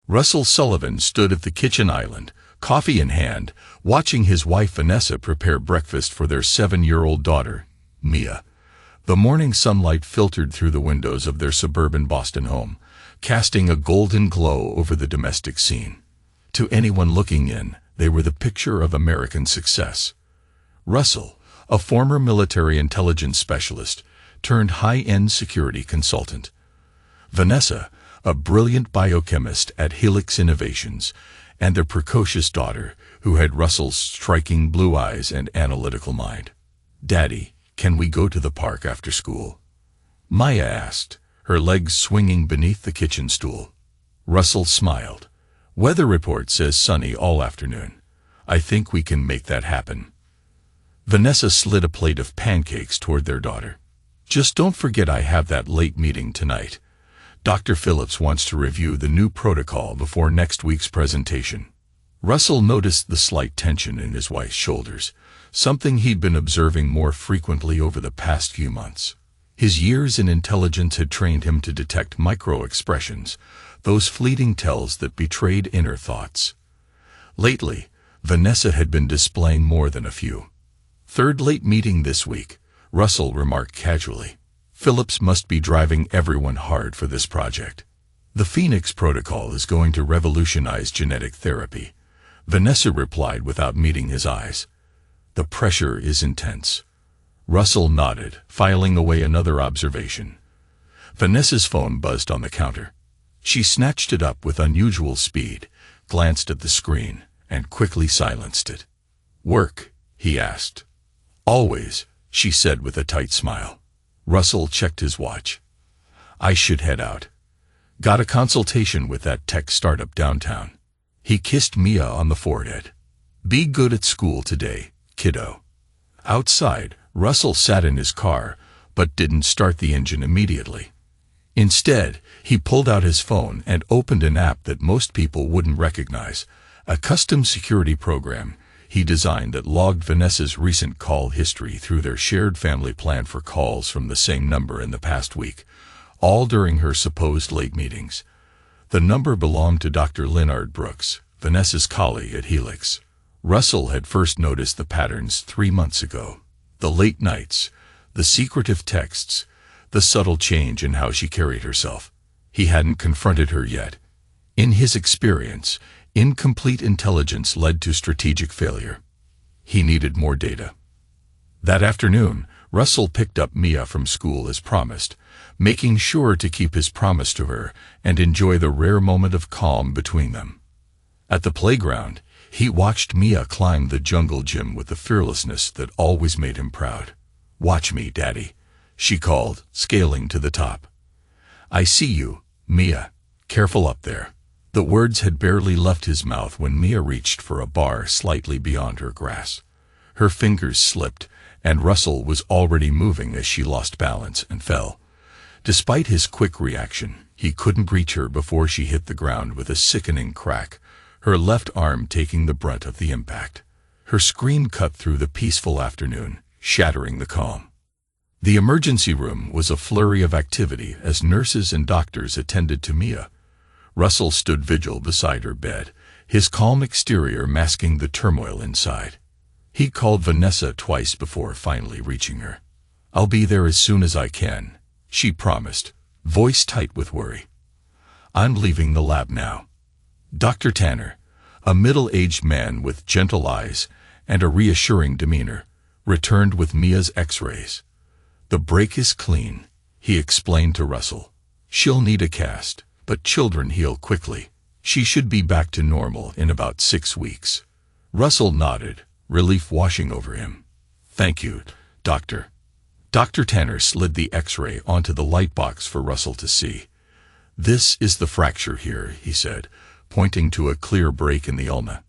Russell Sullivan stood at the kitchen island, coffee in hand, watching his wife Vanessa prepare breakfast for their 7-year-old daughter, Mia. The morning sunlight filtered through the windows of their suburban Boston home, casting a golden glow over the domestic scene. To anyone looking in, they were the picture of American success. Russell, a former military intelligence specialist, turned high-end security consultant. Vanessa, a brilliant biochemist at Helix Innovations, and their precocious daughter, who had Russell's striking blue eyes and analytical mind. "Daddy, can we go to the park after school?" Maya asked, her legs swinging beneath the kitchen stool. Russell smiled. "Weather report says sunny all afternoon. I think we can make that happen." Vanessa slid a plate of pancakes toward their daughter. "Just don't forget I have that late meeting tonight. Dr. Phillips wants to review the new protocol before next week's presentation." Russell noticed the slight tension in his wife's shoulders, something he'd been observing more frequently over the past few months. His years in intelligence had trained him to detect micro-expressions, those fleeting tells that betrayed inner thoughts. Lately, Vanessa had been displaying more than a few. "Third late meeting this week," Russell remarked casually. "Phillips must be driving everyone hard for this project. The Phoenix Protocol is going to revolutionize genetic therapy," Vanessa replied without meeting his eyes. "The pressure is intense." Russell nodded, filing away another observation. Vanessa's phone buzzed on the counter. She snatched it up with unusual speed, glanced at the screen, and quickly silenced it. "Work?" he asked. "Always," she said with a tight smile. Russell checked his watch. "I should head out. Got a consultation with that tech startup downtown." He kissed Mia on the forehead. "Be good at school today, kiddo." Outside, Russell sat in his car, but didn't start the engine immediately. Instead, he pulled out his phone and opened an app that most people wouldn't recognize, a custom security program he designed that logged Vanessa's recent call history through their shared family plan for calls from the same number in the past week, all during her supposed late meetings. The number belonged to Dr. Leonard Brooks, Vanessa's colleague at Helix. Russell had first noticed the patterns 3 months ago. The late nights, the secretive texts, the subtle change in how she carried herself. He hadn't confronted her yet. In his experience, incomplete intelligence led to strategic failure. He needed more data. That afternoon, Russell picked up Mia from school as promised, making sure to keep his promise to her and enjoy the rare moment of calm between them. At the playground, he watched Mia climb the jungle gym with the fearlessness that always made him proud. "Watch me, Daddy," she called, scaling to the top. "I see you, Mia. Careful up there." The words had barely left his mouth when Mia reached for a bar slightly beyond her grasp. Her fingers slipped, and Russell was already moving as she lost balance and fell. Despite his quick reaction, he couldn't reach her before she hit the ground with a sickening crack, her left arm taking the brunt of the impact. Her scream cut through the peaceful afternoon, shattering the calm. The emergency room was a flurry of activity as nurses and doctors attended to Mia. Russell stood vigil beside her bed, his calm exterior masking the turmoil inside. He called Vanessa twice before finally reaching her. "I'll be there as soon as I can," she promised, voice tight with worry. "I'm leaving the lab now." Dr. Tanner, a middle-aged man with gentle eyes and a reassuring demeanor, returned with Mia's x-rays. "The break is clean," he explained to Russell. "She'll need a cast, but children heal quickly. She should be back to normal in about 6 weeks." Russell nodded, relief washing over him. "Thank you, Doctor." Dr. Tanner slid the x-ray onto the light box for Russell to see. "This is the fracture here," he said, pointing to a clear break in the ulna.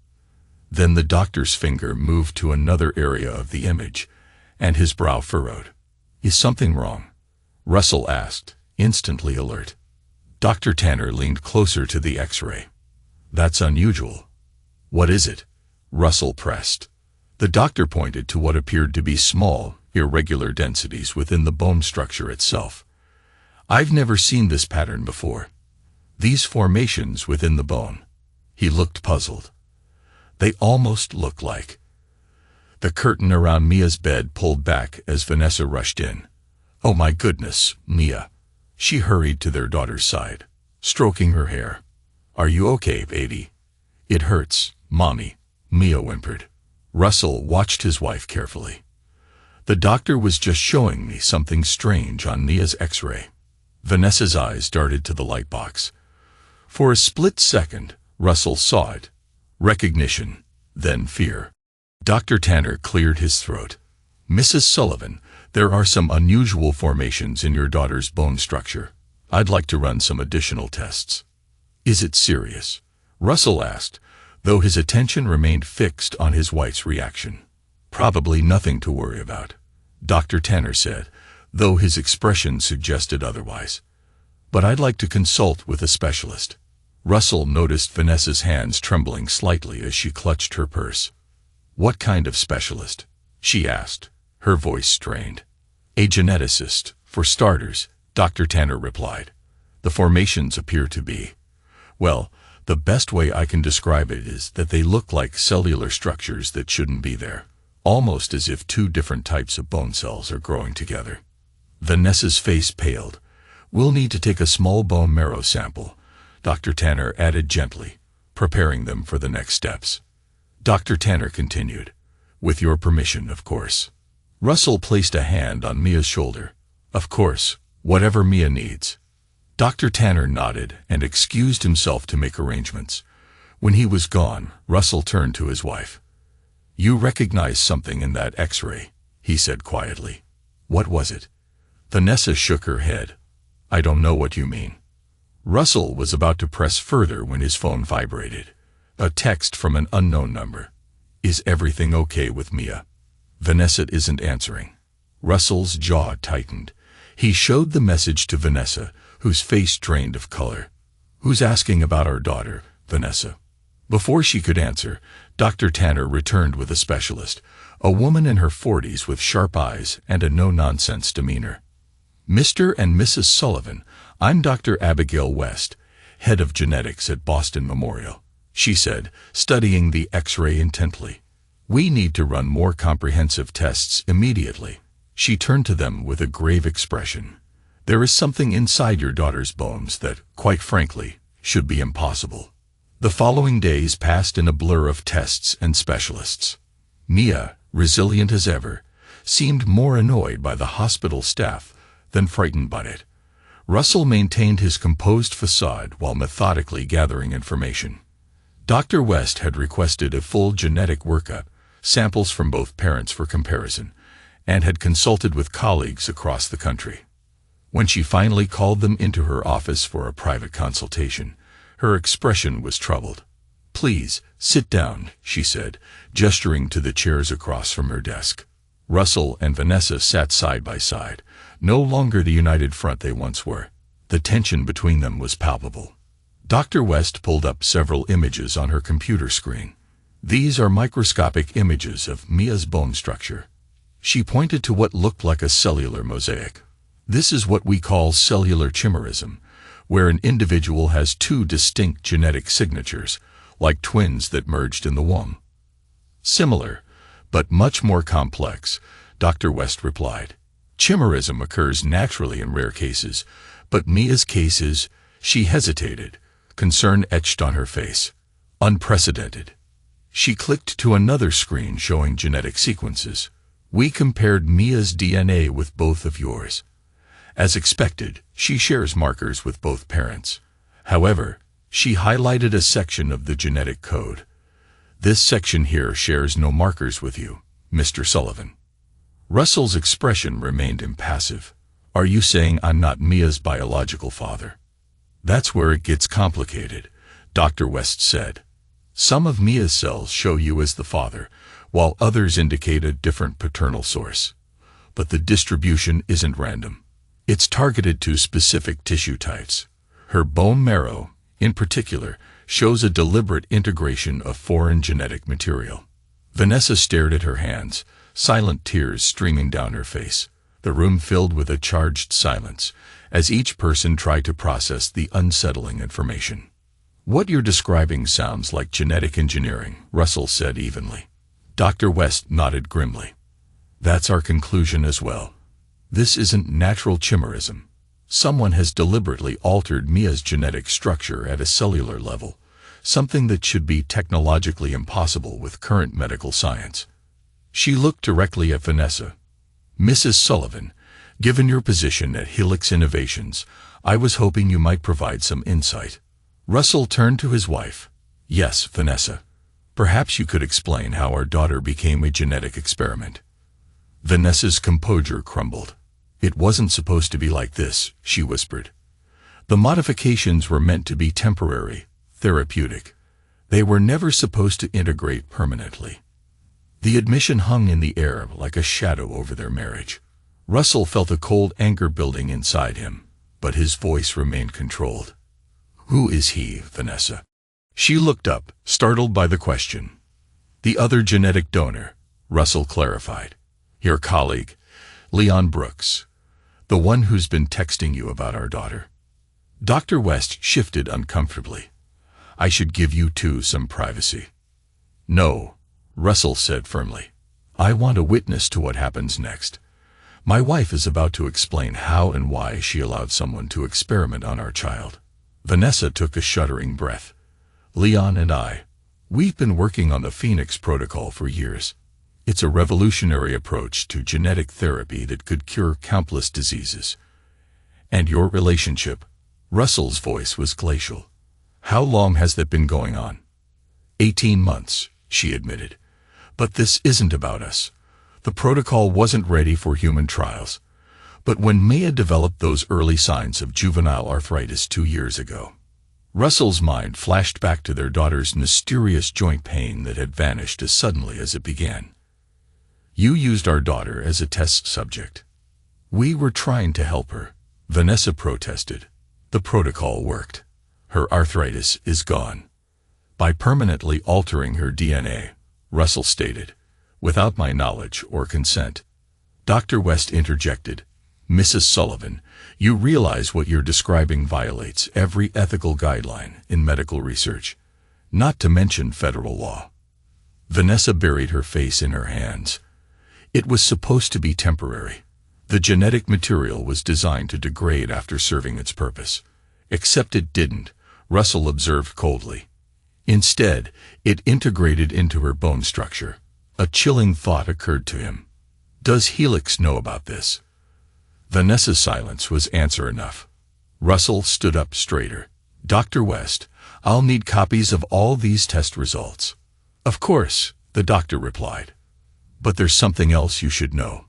Then the doctor's finger moved to another area of the image, and his brow furrowed. "Is something wrong?" Russell asked, instantly alert. Dr. Tanner leaned closer to the x-ray. "That's unusual." "What is it?" Russell pressed. The doctor pointed to what appeared to be small, irregular densities within the bone structure itself. "I've never seen this pattern before." These formations within the bone. He looked puzzled. They almost look like. The curtain around Mia's bed pulled back as Vanessa rushed in. "Oh my goodness, Mia." She hurried to their daughter's side, stroking her hair. "Are you okay, baby?" "It hurts, Mommy," Mia whimpered. Russell watched his wife carefully. "The doctor was just showing me something strange on Mia's x-ray." Vanessa's eyes darted to the light box. For a split second, Russell saw it. Recognition, then fear. Dr. Tanner cleared his throat. "Mrs. Sullivan, there are some unusual formations in your daughter's bone structure. I'd like to run some additional tests." "Is it serious?" Russell asked, though his attention remained fixed on his wife's reaction. "Probably nothing to worry about," Dr. Tanner said, though his expression suggested otherwise. "But I'd like to consult with a specialist." Russell noticed Vanessa's hands trembling slightly as she clutched her purse. "What kind of specialist?" she asked, her voice strained. "A geneticist, for starters," Dr. Tanner replied. "The formations appear to be, well, the best way I can describe it is that they look like cellular structures that shouldn't be there, almost as if two different types of bone cells are growing together." Vanessa's face paled. "We'll need to take a small bone marrow sample," Dr. Tanner added gently, preparing them for the next steps. Dr. Tanner continued, "With your permission, of course." Russell placed a hand on Mia's shoulder. "Of course, whatever Mia needs." Dr. Tanner nodded and excused himself to make arrangements. When he was gone, Russell turned to his wife. "You recognize something in that x-ray," he said quietly. "What was it?" Vanessa shook her head. "I don't know what you mean." Russell was about to press further when his phone vibrated. A text from an unknown number. "Is everything okay with Mia?" Vanessa isn't answering. Russell's jaw tightened. He showed the message to Vanessa, whose face drained of color. "Who's asking about our daughter, Vanessa?" Before she could answer, Dr. Tanner returned with a specialist, a woman in her 40s with sharp eyes and a no-nonsense demeanor. "Mr. and Mrs. Sullivan, I'm Dr. Abigail West, head of genetics at Boston Memorial," she said, studying the x-ray intently. "We need to run more comprehensive tests immediately." She turned to them with a grave expression. "There is something inside your daughter's bones that, quite frankly, should be impossible." The following days passed in a blur of tests and specialists. Mia, resilient as ever, seemed more annoyed by the hospital staff than frightened by it. Russell maintained his composed facade while methodically gathering information. Dr. West had requested a full genetic workup, samples from both parents for comparison, and had consulted with colleagues across the country. When she finally called them into her office for a private consultation, her expression was troubled. "Please, sit down," she said, gesturing to the chairs across from her desk. Russell and Vanessa sat side by side, no longer the united front they once were. The tension between them was palpable. Dr. West pulled up several images on her computer screen. "These are microscopic images of Mia's bone structure." She pointed to what looked like a cellular mosaic. "This is what we call cellular chimerism, where an individual has two distinct genetic signatures, like twins that merged in the womb." "Similar, but much more complex," Dr. West replied. "Chimerism occurs naturally in rare cases, but Mia's case is—" She hesitated, concern etched on her face. "Unprecedented." She clicked to another screen showing genetic sequences. "We compared Mia's DNA with both of yours. As expected, she shares markers with both parents. However, she highlighted a section of the genetic code. This section here shares no markers with you, Mr. Sullivan." Russell's expression remained impassive. "Are you saying I'm not Mia's biological father?" "That's where it gets complicated," Dr. West said. "Some of Mia's cells show you as the father, while others indicate a different paternal source. But the distribution isn't random. It's targeted to specific tissue types. Her bone marrow, in particular, shows a deliberate integration of foreign genetic material." Vanessa stared at her hands, silent tears streaming down her face. The room filled with a charged silence, as each person tried to process the unsettling information. "What you're describing sounds like genetic engineering," Russell said evenly. Dr. West nodded grimly. "That's our conclusion as well. This isn't natural chimerism. Someone has deliberately altered Mia's genetic structure at a cellular level, something that should be technologically impossible with current medical science." She looked directly at Vanessa. "Mrs. Sullivan, given your position at Helix Innovations, I was hoping you might provide some insight." Russell turned to his wife. "Yes, Vanessa. Perhaps you could explain how our daughter became a genetic experiment." Vanessa's composure crumbled. "It wasn't supposed to be like this," she whispered. "The modifications were meant to be temporary, therapeutic. They were never supposed to integrate permanently." The admission hung in the air like a shadow over their marriage. Russell felt a cold anger building inside him, but his voice remained controlled. "Who is he, Vanessa?" She looked up, startled by the question. "The other genetic donor," Russell clarified. "Your colleague, Leon Brooks. The one who's been texting you about our daughter." Dr. West shifted uncomfortably. "I should give you two some privacy." "No," Russell said firmly. "I want a witness to what happens next. My wife is about to explain how and why she allowed someone to experiment on our child." Vanessa took a shuddering breath. "Leon and we've been working on the Phoenix Protocol for years. It's a revolutionary approach to genetic therapy that could cure countless diseases." "And your relationship?" Russell's voice was glacial. "How long has that been going on?" 18 months, she admitted. "But this isn't about us. The protocol wasn't ready for human trials. But when Mia developed those early signs of juvenile arthritis 2 years ago," Russell's mind flashed back to their daughter's mysterious joint pain that had vanished as suddenly as it began. "You used our daughter as a test subject." "We were trying to help her," Vanessa protested. "The protocol worked. Her arthritis is gone." "By permanently altering her DNA," Russell stated, "without my knowledge or consent." Dr. West interjected. "Mrs. Sullivan, you realize what you're describing violates every ethical guideline in medical research, not to mention federal law." Vanessa buried her face in her hands. "It was supposed to be temporary. The genetic material was designed to degrade after serving its purpose. Except it didn't," Russell observed coldly. "Instead, it integrated into her bone structure." A chilling thought occurred to him. "Does Helix know about this?" Vanessa's silence was answer enough. Russell stood up straighter. "Dr. West, I'll need copies of all these test results." "Of course," the doctor replied. "But there's something else you should know.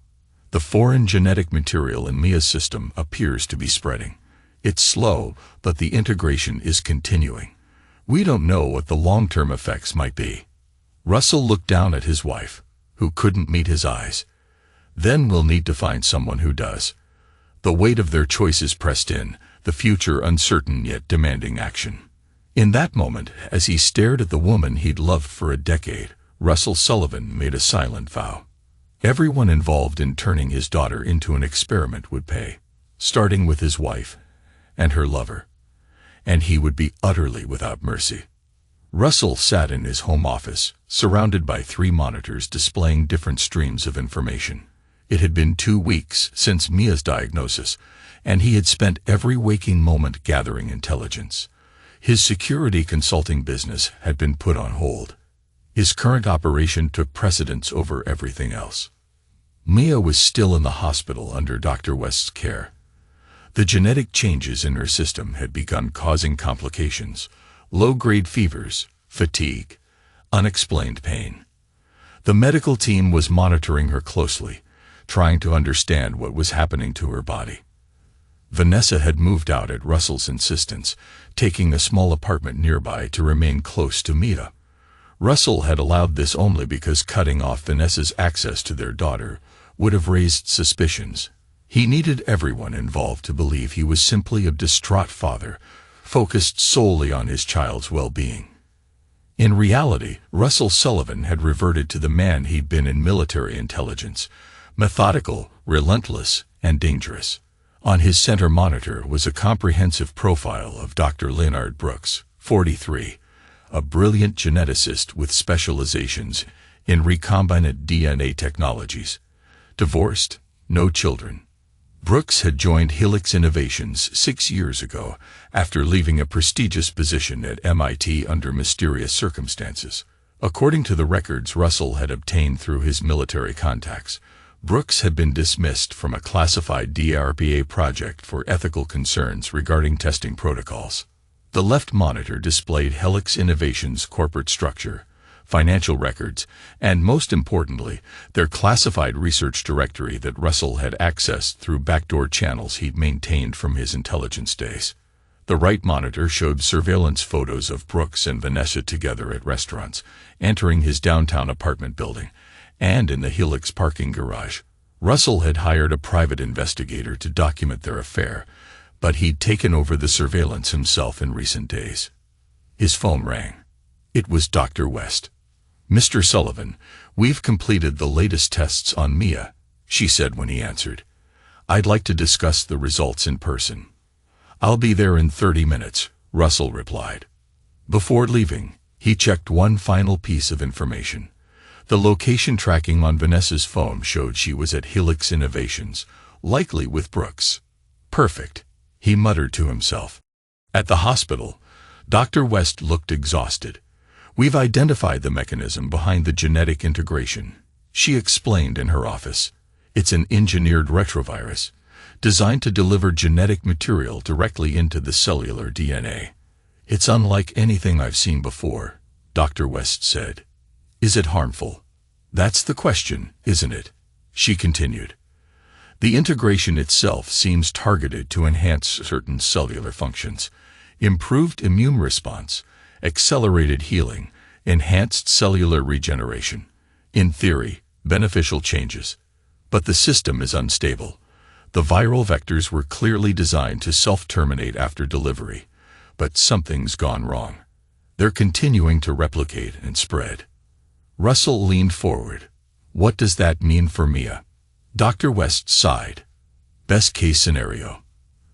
The foreign genetic material in Mia's system appears to be spreading. It's slow, but the integration is continuing. We don't know what the long-term effects might be." Russell looked down at his wife, who couldn't meet his eyes. "Then we'll need to find someone who does." The weight of their choices pressed in, the future uncertain yet demanding action. In that moment, as he stared at the woman he'd loved for a decade, Russell Sullivan made a silent vow. Everyone involved in turning his daughter into an experiment would pay, starting with his wife and her lover. And he would be utterly without mercy. Russell sat in his home office, surrounded by 3 monitors displaying different streams of information. It had been 2 weeks since Mia's diagnosis, and he had spent every waking moment gathering intelligence. His security consulting business had been put on hold. His current operation took precedence over everything else. Mia was still in the hospital under Dr. West's care. The genetic changes in her system had begun causing complications, low-grade fevers, fatigue, unexplained pain. The medical team was monitoring her closely, trying to understand what was happening to her body. Vanessa had moved out at Russell's insistence, taking a small apartment nearby to remain close to Mia. Russell had allowed this only because cutting off Vanessa's access to their daughter would have raised suspicions. He needed everyone involved to believe he was simply a distraught father, focused solely on his child's well-being. In reality, Russell Sullivan had reverted to the man he'd been in military intelligence, methodical, relentless, and dangerous. On his center monitor was a comprehensive profile of Dr. Leonard Brooks, 43, a brilliant geneticist with specializations in recombinant DNA technologies. Divorced, no children. Brooks had joined Helix Innovations 6 years ago after leaving a prestigious position at MIT under mysterious circumstances. According to the records Russell had obtained through his military contacts, Brooks had been dismissed from a classified DARPA project for ethical concerns regarding testing protocols. The left monitor displayed Helix Innovations' corporate structure, financial records, and most importantly, their classified research directory that Russell had accessed through backdoor channels he'd maintained from his intelligence days. The right monitor showed surveillance photos of Brooks and Vanessa together at restaurants, entering his downtown apartment building, and in the Helix parking garage. Russell had hired a private investigator to document their affair, but he'd taken over the surveillance himself in recent days. His phone rang. It was Dr. West. "Mr. Sullivan, we've completed the latest tests on Mia," she said when he answered. "I'd like to discuss the results in person." "I'll be there in 30 minutes, Russell replied. Before leaving, he checked one final piece of information. The location tracking on Vanessa's phone showed she was at Helix Innovations, likely with Brooks. "Perfect," he muttered to himself. At the hospital, Dr. West looked exhausted. "We've identified the mechanism behind the genetic integration," she explained in her office. "It's an engineered retrovirus, designed to deliver genetic material directly into the cellular DNA. It's unlike anything I've seen before," Dr. West said. "Is it harmful? That's the question, isn't it?" she continued. "The integration itself seems targeted to enhance certain cellular functions: improved immune response, accelerated healing, enhanced cellular regeneration. In theory, beneficial changes. But the system is unstable. The viral vectors were clearly designed to self-terminate after delivery, but something's gone wrong. They're continuing to replicate and spread." Russell leaned forward. "What does that mean for Mia?" Dr. West sighed. "Best case scenario.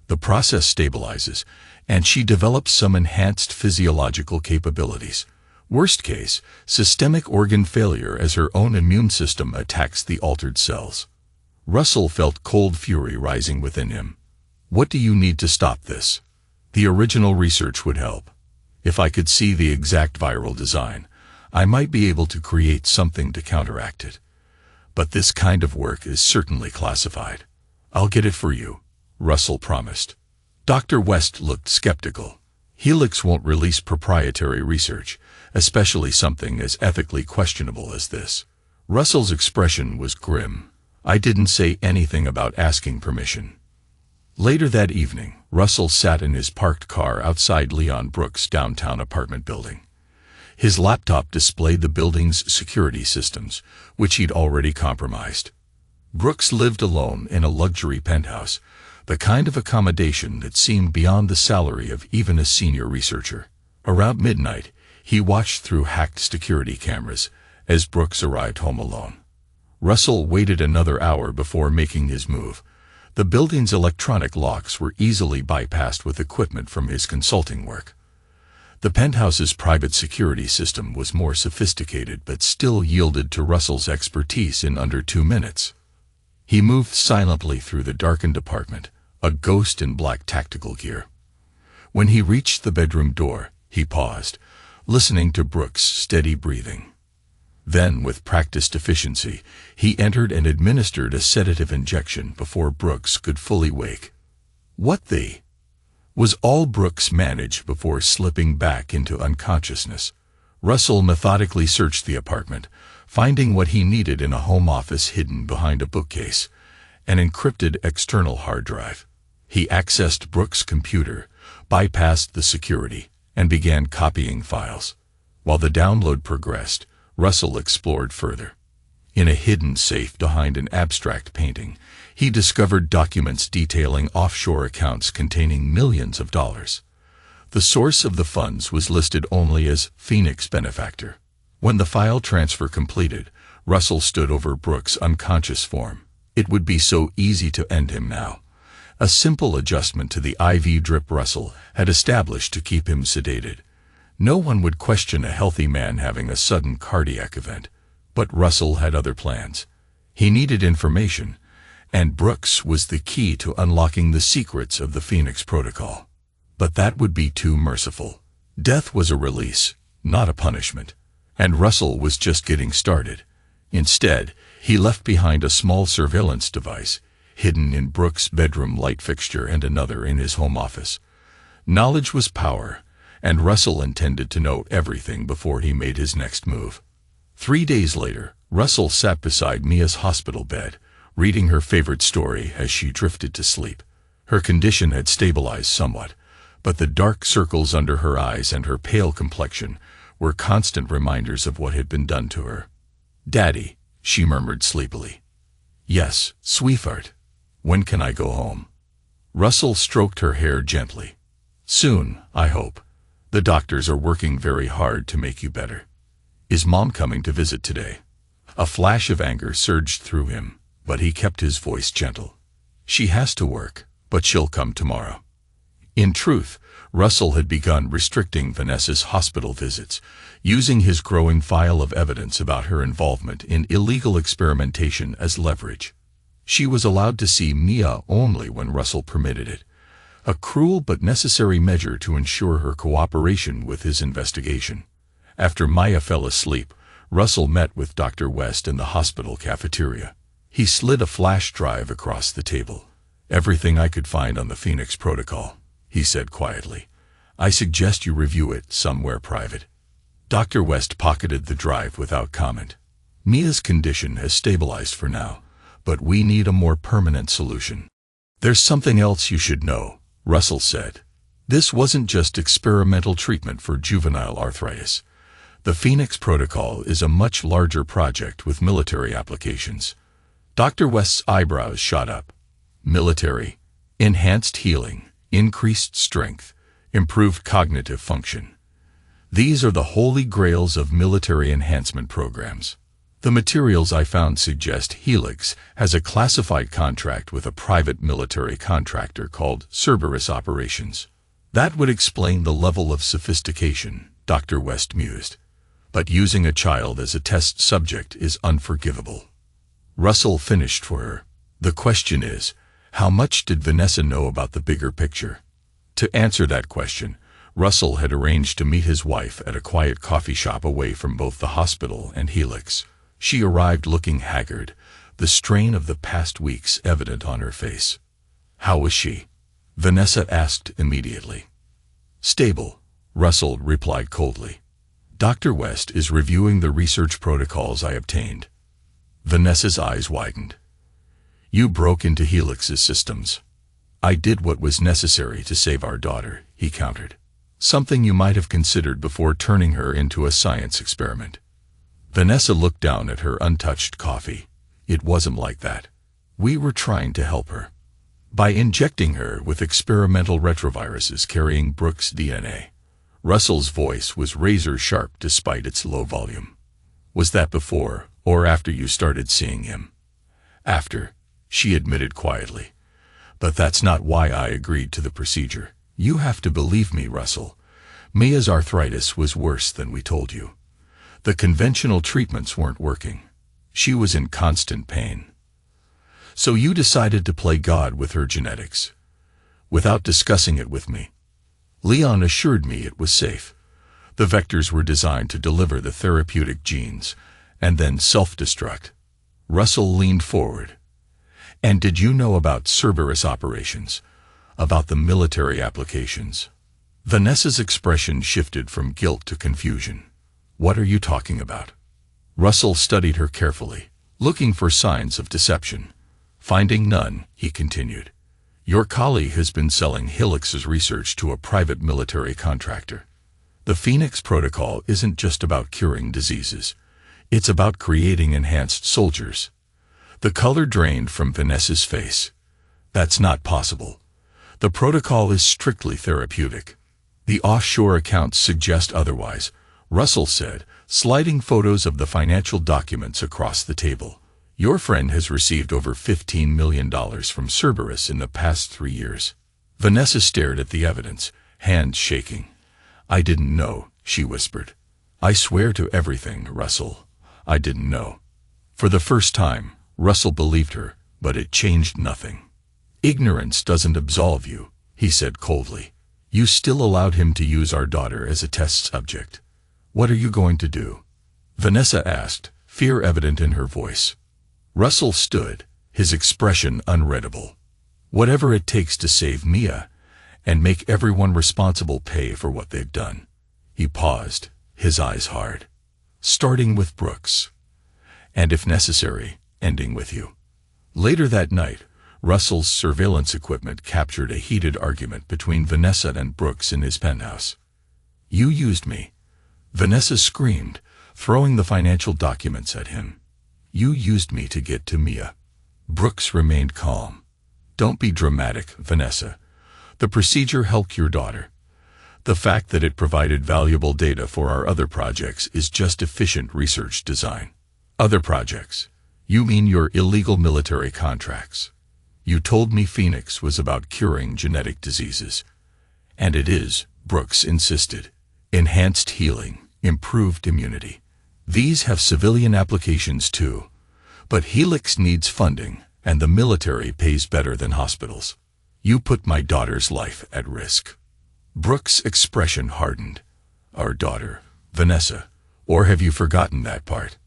The process stabilizes, and she develops some enhanced physiological capabilities. Worst case, systemic organ failure as her own immune system attacks the altered cells." Russell felt cold fury rising within him. "What do you need to stop this?" "The original research would help. If I could see the exact viral design, I might be able to create something to counteract it. But this kind of work is certainly classified." "I'll get it for you," Russell promised. Dr. West looked skeptical. "Helix won't release proprietary research, especially something as ethically questionable as this." Russell's expression was grim. "I didn't say anything about asking permission." Later that evening, Russell sat in his parked car outside Leon Brooks' downtown apartment building. His laptop displayed the building's security systems, which he'd already compromised. Brooks lived alone in a luxury penthouse, the kind of accommodation that seemed beyond the salary of even a senior researcher. Around midnight, he watched through hacked security cameras as Brooks arrived home alone. Russell waited another hour before making his move. The building's electronic locks were easily bypassed with equipment from his consulting work. The penthouse's private security system was more sophisticated but still yielded to Russell's expertise in under 2 minutes. He moved silently through the darkened apartment, a ghost in black tactical gear. When he reached the bedroom door, he paused, listening to Brooks' steady breathing. Then, with practiced efficiency, he entered and administered a sedative injection before Brooks could fully wake. "What the?" was all Brooks managed before slipping back into unconsciousness. Russell methodically searched the apartment, finding what he needed in a home office hidden behind a bookcase, an encrypted external hard drive. He accessed Brooks' computer, bypassed the security, and began copying files. While the download progressed, Russell explored further. In a hidden safe behind an abstract painting, he discovered documents detailing offshore accounts containing millions of dollars. The source of the funds was listed only as Phoenix Benefactor. When the file transfer completed, Russell stood over Brooks' unconscious form. It would be so easy to end him now. A simple adjustment to the IV drip Russell had established to keep him sedated. No one would question a healthy man having a sudden cardiac event, but Russell had other plans. He needed information, and Brooks was the key to unlocking the secrets of the Phoenix Protocol. But that would be too merciful. Death was a release, not a punishment, and Russell was just getting started. Instead, he left behind a small surveillance device, hidden in Brooks' bedroom light fixture and another in his home office. Knowledge was power, and Russell intended to know everything before he made his next move. 3 days later, Russell sat beside Mia's hospital bed, reading her favorite story as she drifted to sleep. Her condition had stabilized somewhat, but the dark circles under her eyes and her pale complexion were constant reminders of what had been done to her. "Daddy," she murmured sleepily. "Yes, sweetheart. When can I go home?" Russell stroked her hair gently. "Soon, I hope. The doctors are working very hard to make you better." "Is Mom coming to visit today?" A flash of anger surged through him, but he kept his voice gentle. "She has to work, but she'll come tomorrow." In truth, Russell had begun restricting Vanessa's hospital visits, using his growing file of evidence about her involvement in illegal experimentation as leverage. She was allowed to see Mia only when Russell permitted it, a cruel but necessary measure to ensure her cooperation with his investigation. After Maya fell asleep, Russell met with Dr. West in the hospital cafeteria. He slid a flash drive across the table. "Everything I could find on the Phoenix Protocol," he said quietly. "I suggest you review it somewhere private." Dr. West pocketed the drive without comment. "Mia's condition has stabilized for now, but we need a more permanent solution." "There's something else you should know," Russell said. "This wasn't just experimental treatment for juvenile arthritis. The Phoenix Protocol is a much larger project with military applications." Dr. West's eyebrows shot up. "Military, enhanced healing, increased strength, improved cognitive function. These are the holy grails of military enhancement programs. The materials I found suggest Helix has a classified contract with a private military contractor called Cerberus Operations. That would explain the level of sophistication," Dr. West mused. "But using a child as a test subject is unforgivable." Russell finished for her. "The question is, how much did Vanessa know about the bigger picture?" To answer that question, Russell had arranged to meet his wife at a quiet coffee shop away from both the hospital and Helix. She arrived looking haggard, the strain of the past weeks evident on her face. "How was she?" Vanessa asked immediately. "Stable," Russell replied coldly. "Dr. West is reviewing the research protocols I obtained." Vanessa's eyes widened. "You broke into Helix's systems." "I did what was necessary to save our daughter," he countered. "Something you might have considered before turning her into a science experiment." Vanessa looked down at her untouched coffee. "It wasn't like that. We were trying to help her by injecting her with experimental retroviruses carrying Brooks' DNA." Russell's voice was razor-sharp despite its low volume. "Was that before or after you started seeing him?" "After," she admitted quietly. "But that's not why I agreed to the procedure. You have to believe me, Russell. Mia's arthritis was worse than we told you. The conventional treatments weren't working. She was in constant pain. So you decided to play God with her genetics, without discussing it with me. Leon assured me it was safe. The vectors were designed to deliver the therapeutic genes, and then self-destruct." Russell leaned forward. "And did you know about Cerberus Operations? About the military applications?" Vanessa's expression shifted from guilt to confusion. "What are you talking about?" Russell studied her carefully, looking for signs of deception. Finding none, he continued. "Your colleague has been selling Helix's research to a private military contractor. The Phoenix Protocol isn't just about curing diseases. It's about creating enhanced soldiers." The color drained from Vanessa's face. "That's not possible. The protocol is strictly therapeutic." "The offshore accounts suggest otherwise," Russell said, sliding photos of the financial documents across the table. Your friend has received over $15 million from Cerberus in the past 3 years. Vanessa stared at the evidence, hands shaking. I didn't know, she whispered. I swear to everything, Russell. I didn't know. For the first time, Russell believed her, but it changed nothing. Ignorance doesn't absolve you, he said coldly. You still allowed him to use our daughter as a test subject. What are you going to do? Vanessa asked, fear evident in her voice. Russell stood, his expression unreadable. Whatever it takes to save Mia, and make everyone responsible pay for what they've done. He paused, his eyes hard. Starting with Brooks. And if necessary, ending with you. Later that night, Russell's surveillance equipment captured a heated argument between Vanessa and Brooks in his penthouse. You used me. Vanessa screamed, throwing the financial documents at him. You used me to get to Mia. Brooks remained calm. Don't be dramatic, Vanessa. The procedure helped your daughter. The fact that it provided valuable data for our other projects is just efficient research design. Other projects? You mean your illegal military contracts? You told me Phoenix was about curing genetic diseases. And it is, Brooks insisted. Enhanced healing, improved immunity. These have civilian applications too. But Helix needs funding, and the military pays better than hospitals. You put my daughter's life at risk. Brooks' expression hardened. Our daughter, Vanessa. Or have you forgotten that part?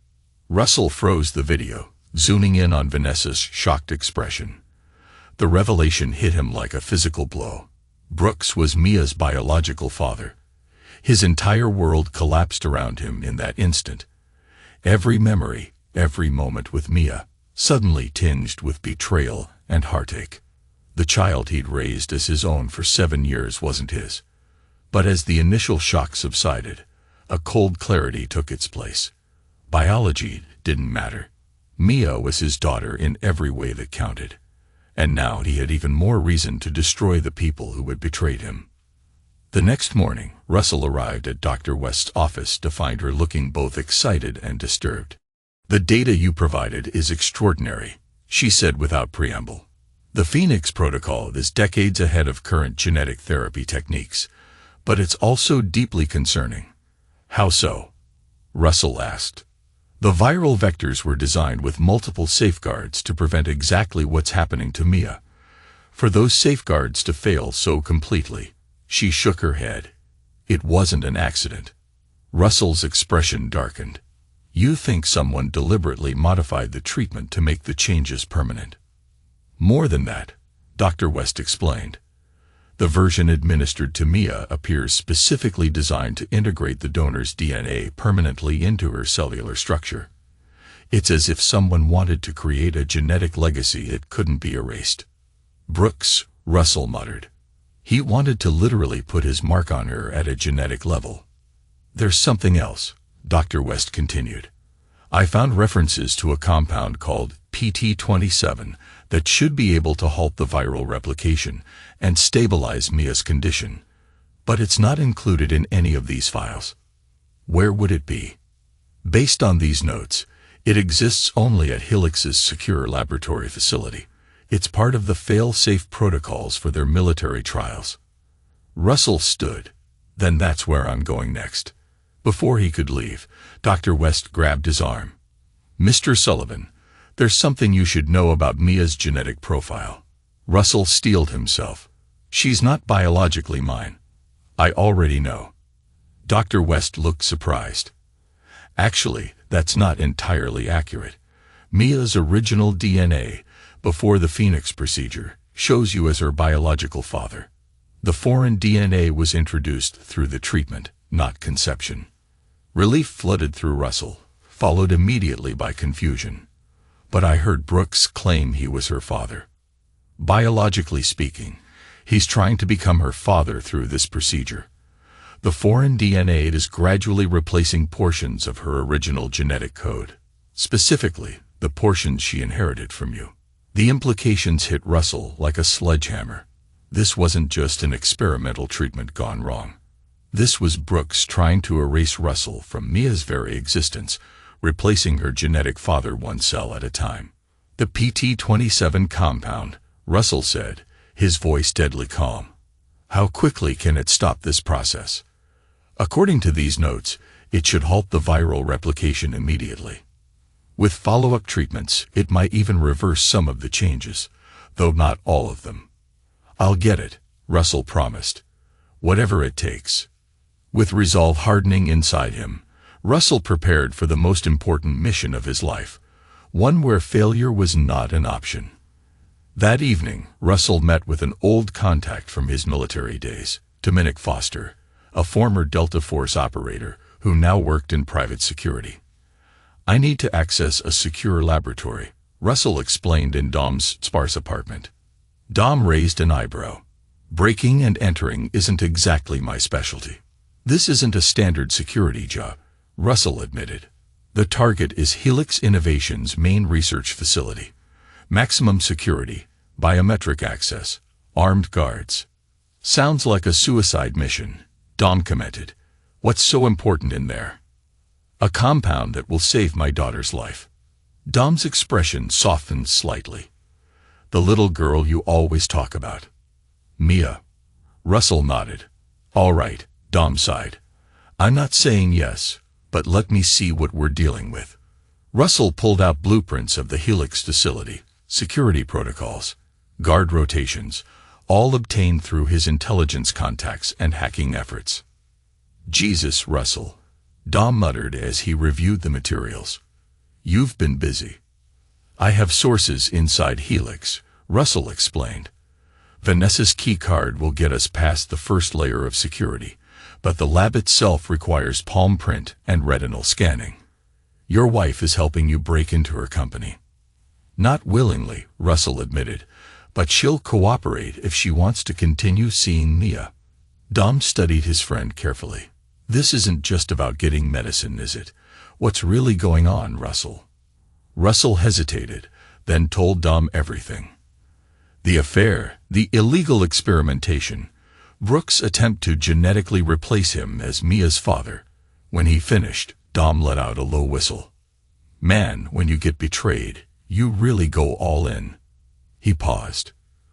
Russell froze the video, zooming in on Vanessa's shocked expression. The revelation hit him like a physical blow. Brooks was Mia's biological father. His entire world collapsed around him in that instant. Every memory, every moment with Mia, suddenly tinged with betrayal and heartache. The child he'd raised as his own for 7 years wasn't his. But as the initial shock subsided, a cold clarity took its place. Biology didn't matter. Mia was his daughter in every way that counted. And now he had even more reason to destroy the people who had betrayed him. The next morning, Russell arrived at Dr. West's office to find her looking both excited and disturbed. The data you provided is extraordinary, she said without preamble. The Phoenix protocol is decades ahead of current genetic therapy techniques, but it's also deeply concerning. How so? Russell asked. The viral vectors were designed with multiple safeguards to prevent exactly what's happening to Mia. For those safeguards to fail so completely, she shook her head. It wasn't an accident. Russell's expression darkened. You think someone deliberately modified the treatment to make the changes permanent. More than that, Dr. West explained. The version administered to Mia appears specifically designed to integrate the donor's DNA permanently into her cellular structure. It's as if someone wanted to create a genetic legacy that couldn't be erased. Brooks, Russell muttered. He wanted to literally put his mark on her at a genetic level. There's something else, Dr. West continued. I found references to a compound called PT-27 that should be able to halt the viral replication and stabilize Mia's condition. But it's not included in any of these files. Where would it be? Based on these notes, it exists only at Helix's secure laboratory facility. It's part of the fail-safe protocols for their military trials. Russell stood. Then that's where I'm going next. Before he could leave, Dr. West grabbed his arm. Mr. Sullivan, there's something you should know about Mia's genetic profile. Russell steeled himself. She's not biologically mine. I already know. Dr. West looked surprised. Actually, that's not entirely accurate. Mia's original DNA, before the Phoenix procedure, shows you as her biological father. The foreign DNA was introduced through the treatment, not conception. Relief flooded through Russell, followed immediately by confusion. But I heard Brooks claim he was her father. Biologically speaking, he's trying to become her father through this procedure. The foreign DNA is gradually replacing portions of her original genetic code, specifically the portions she inherited from you. The implications hit Russell like a sledgehammer. This wasn't just an experimental treatment gone wrong. This was Brooks trying to erase Russell from Mia's very existence, replacing her genetic father one cell at a time. The PT-27 compound, Russell said, his voice deadly calm. How quickly can it stop this process? According to these notes, it should halt the viral replication immediately. With follow-up treatments, it might even reverse some of the changes, though not all of them. I'll get it, Russell promised. Whatever it takes. With resolve hardening inside him, Russell prepared for the most important mission of his life, one where failure was not an option. That evening, Russell met with an old contact from his military days, Dominic Foster, a former Delta Force operator who now worked in private security. I need to access a secure laboratory, Russell explained in Dom's sparse apartment. Dom raised an eyebrow. Breaking and entering isn't exactly my specialty. This isn't a standard security job, Russell admitted. The target is Helix Innovations' main research facility. Maximum security, biometric access, armed guards. Sounds like a suicide mission, Dom commented. What's so important in there? A compound that will save my daughter's life. Dom's expression softened slightly. The little girl you always talk about. Mia. Russell nodded. All right, Dom sighed. I'm not saying yes, but let me see what we're dealing with. Russell pulled out blueprints of the Helix facility, security protocols, guard rotations, all obtained through his intelligence contacts and hacking efforts. Jesus, Russell, Dom muttered as he reviewed the materials. You've been busy. I have sources inside Helix, Russell explained. Vanessa's key card will get us past the first layer of security, but the lab itself requires palm print and retinal scanning. Your wife is helping you break into her company. Not willingly, Russell admitted, but she'll cooperate if she wants to continue seeing Mia. Dom studied his friend carefully. This isn't just about getting medicine, is it? What's really going on, Russell? Russell hesitated, then told Dom everything. The affair, the illegal experimentation, Brooks' attempt to genetically replace him as Mia's father. When he finished, Dom let out a low whistle. Man, when you get betrayed, you really go all in. He paused.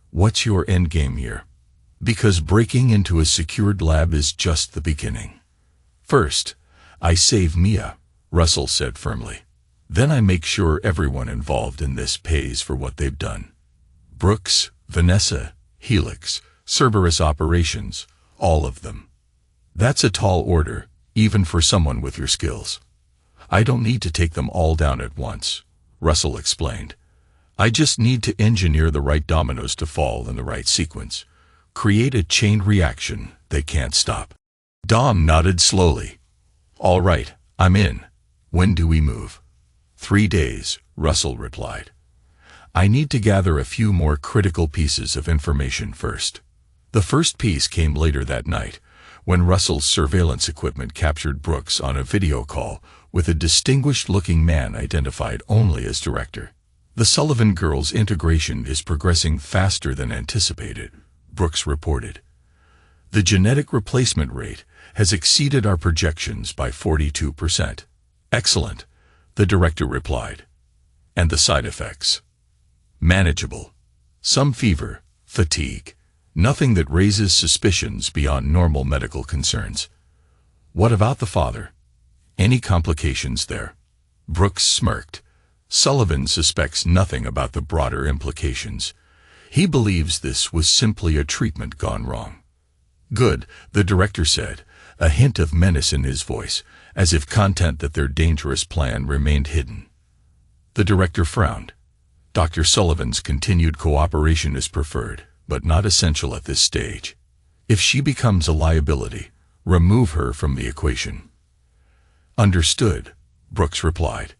What's your endgame here? Because breaking into a secured lab is just the beginning. First, I save Mia, Russell said firmly. Then I make sure everyone involved in this pays for what they've done. Brooks, Vanessa, Helix, Cerberus operations, all of them. That's a tall order, even for someone with your skills. I don't need to take them all down at once, Russell explained. I just need to engineer the right dominoes to fall in the right sequence. Create a chain reaction they can't stop. Dom nodded slowly. All right, I'm in. When do we move? 3 days, Russell replied. I need to gather a few more critical pieces of information first. The first piece came later that night, when Russell's surveillance equipment captured Brooks on a video call with a distinguished-looking man identified only as director. The Sullivan girls' integration is progressing faster than anticipated, Brooks reported. The genetic replacement rate has exceeded our projections by 42%. Excellent, the director replied. And the side effects? Manageable. Some fever, fatigue, nothing that raises suspicions beyond normal medical concerns. What about the father? Any complications there? Brooks smirked. Sullivan suspects nothing about the broader implications. He believes this was simply a treatment gone wrong. Good, the director said, a hint of menace in his voice, as if content that their dangerous plan remained hidden. The director frowned. Dr. Sullivan's continued cooperation is preferred, but not essential at this stage. If she becomes a liability, remove her from the equation. Understood, Brooks replied.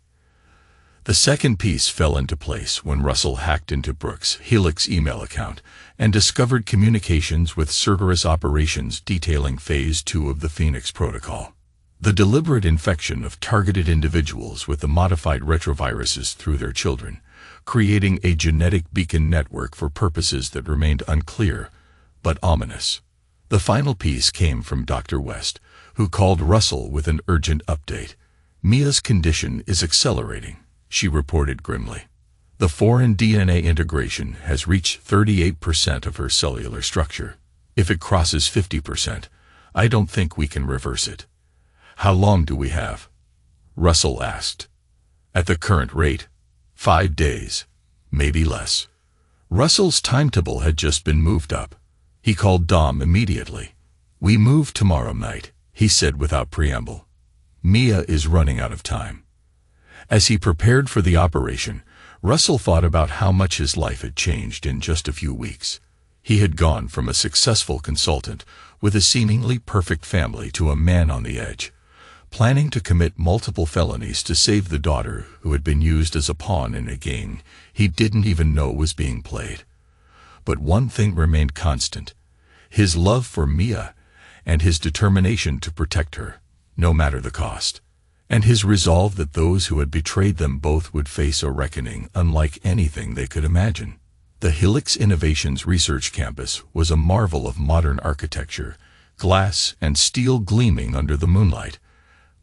The second piece fell into place when Russell hacked into Brooks' Helix email account and discovered communications with Cerberus operations detailing Phase 2 of the Phoenix Protocol. The deliberate infection of targeted individuals with the modified retroviruses through their children, creating a genetic beacon network for purposes that remained unclear, but ominous. The final piece came from Dr. West, who called Russell with an urgent update. Mia's condition is accelerating, she reported grimly. The foreign DNA integration has reached 38% of her cellular structure. If it crosses 50%, I don't think we can reverse it. How long do we have? Russell asked. At the current rate, 5 days, maybe less. Russell's timetable had just been moved up. He called Dom immediately. We move tomorrow night, he said without preamble. Mia is running out of time. As he prepared for the operation, Russell thought about how much his life had changed in just a few weeks. He had gone from a successful consultant with a seemingly perfect family to a man on the edge, planning to commit multiple felonies to save the daughter who had been used as a pawn in a game he didn't even know was being played. But one thing remained constant: his love for Mia and his determination to protect her, no matter the cost, and his resolve that those who had betrayed them both would face a reckoning unlike anything they could imagine. The Helix Innovations Research Campus was a marvel of modern architecture, glass and steel gleaming under the moonlight.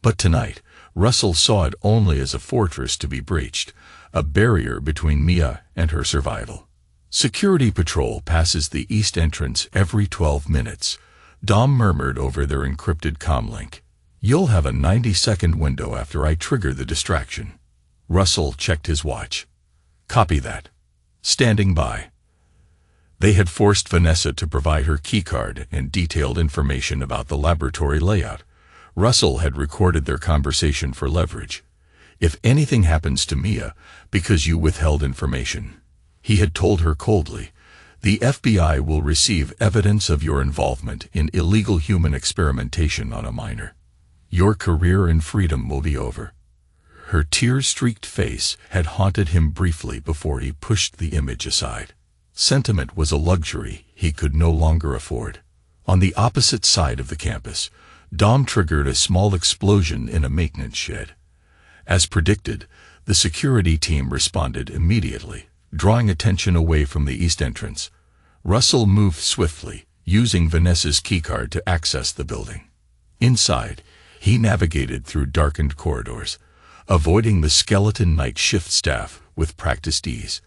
But tonight, Russell saw it only as a fortress to be breached, a barrier between Mia and her survival. Security patrol passes the east entrance every 12 minutes, Dom murmured over their encrypted comlink. You'll have a 90-second window after I trigger the distraction. Russell checked his watch. Copy that. Standing by. They had forced Vanessa to provide her keycard and detailed information about the laboratory layout. Russell had recorded their conversation for leverage. If anything happens to Mia because you withheld information, he had told her coldly, the FBI will receive evidence of your involvement in illegal human experimentation on a minor. Your career and freedom will be over. Her tear-streaked face had haunted him briefly before he pushed the image aside. Sentiment was a luxury he could no longer afford. On the opposite side of the campus, Dom triggered a small explosion in a maintenance shed. As predicted, the security team responded immediately, drawing attention away from the east entrance. Russell moved swiftly, using Vanessa's keycard to access the building. Inside, he navigated through darkened corridors, avoiding the skeleton night shift staff with practiced ease.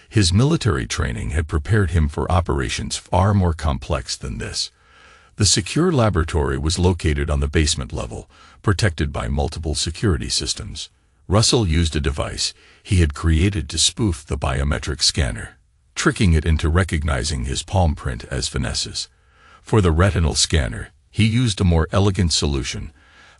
His military training had prepared him for operations far more complex than this. The secure laboratory was located on the basement level, protected by multiple security systems. Russell used a device he had created to spoof the biometric scanner, tricking it into recognizing his palm print as Vanessa's. For the retinal scanner, he used a more elegant solution: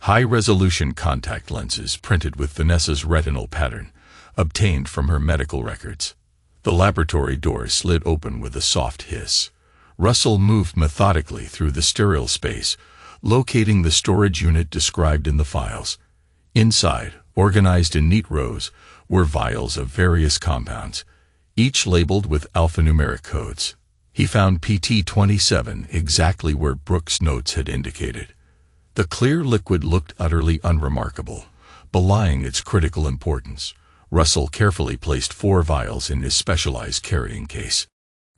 high-resolution contact lenses printed with Vanessa's retinal pattern, obtained from her medical records. The laboratory door slid open with a soft hiss. Russell moved methodically through the sterile space, locating the storage unit described in the files. Inside, organized in neat rows, were vials of various compounds, each labeled with alphanumeric codes. He found PT-27 exactly where Brooks' notes had indicated. The clear liquid looked utterly unremarkable, belying its critical importance. Russell carefully placed 4 vials in his specialized carrying case.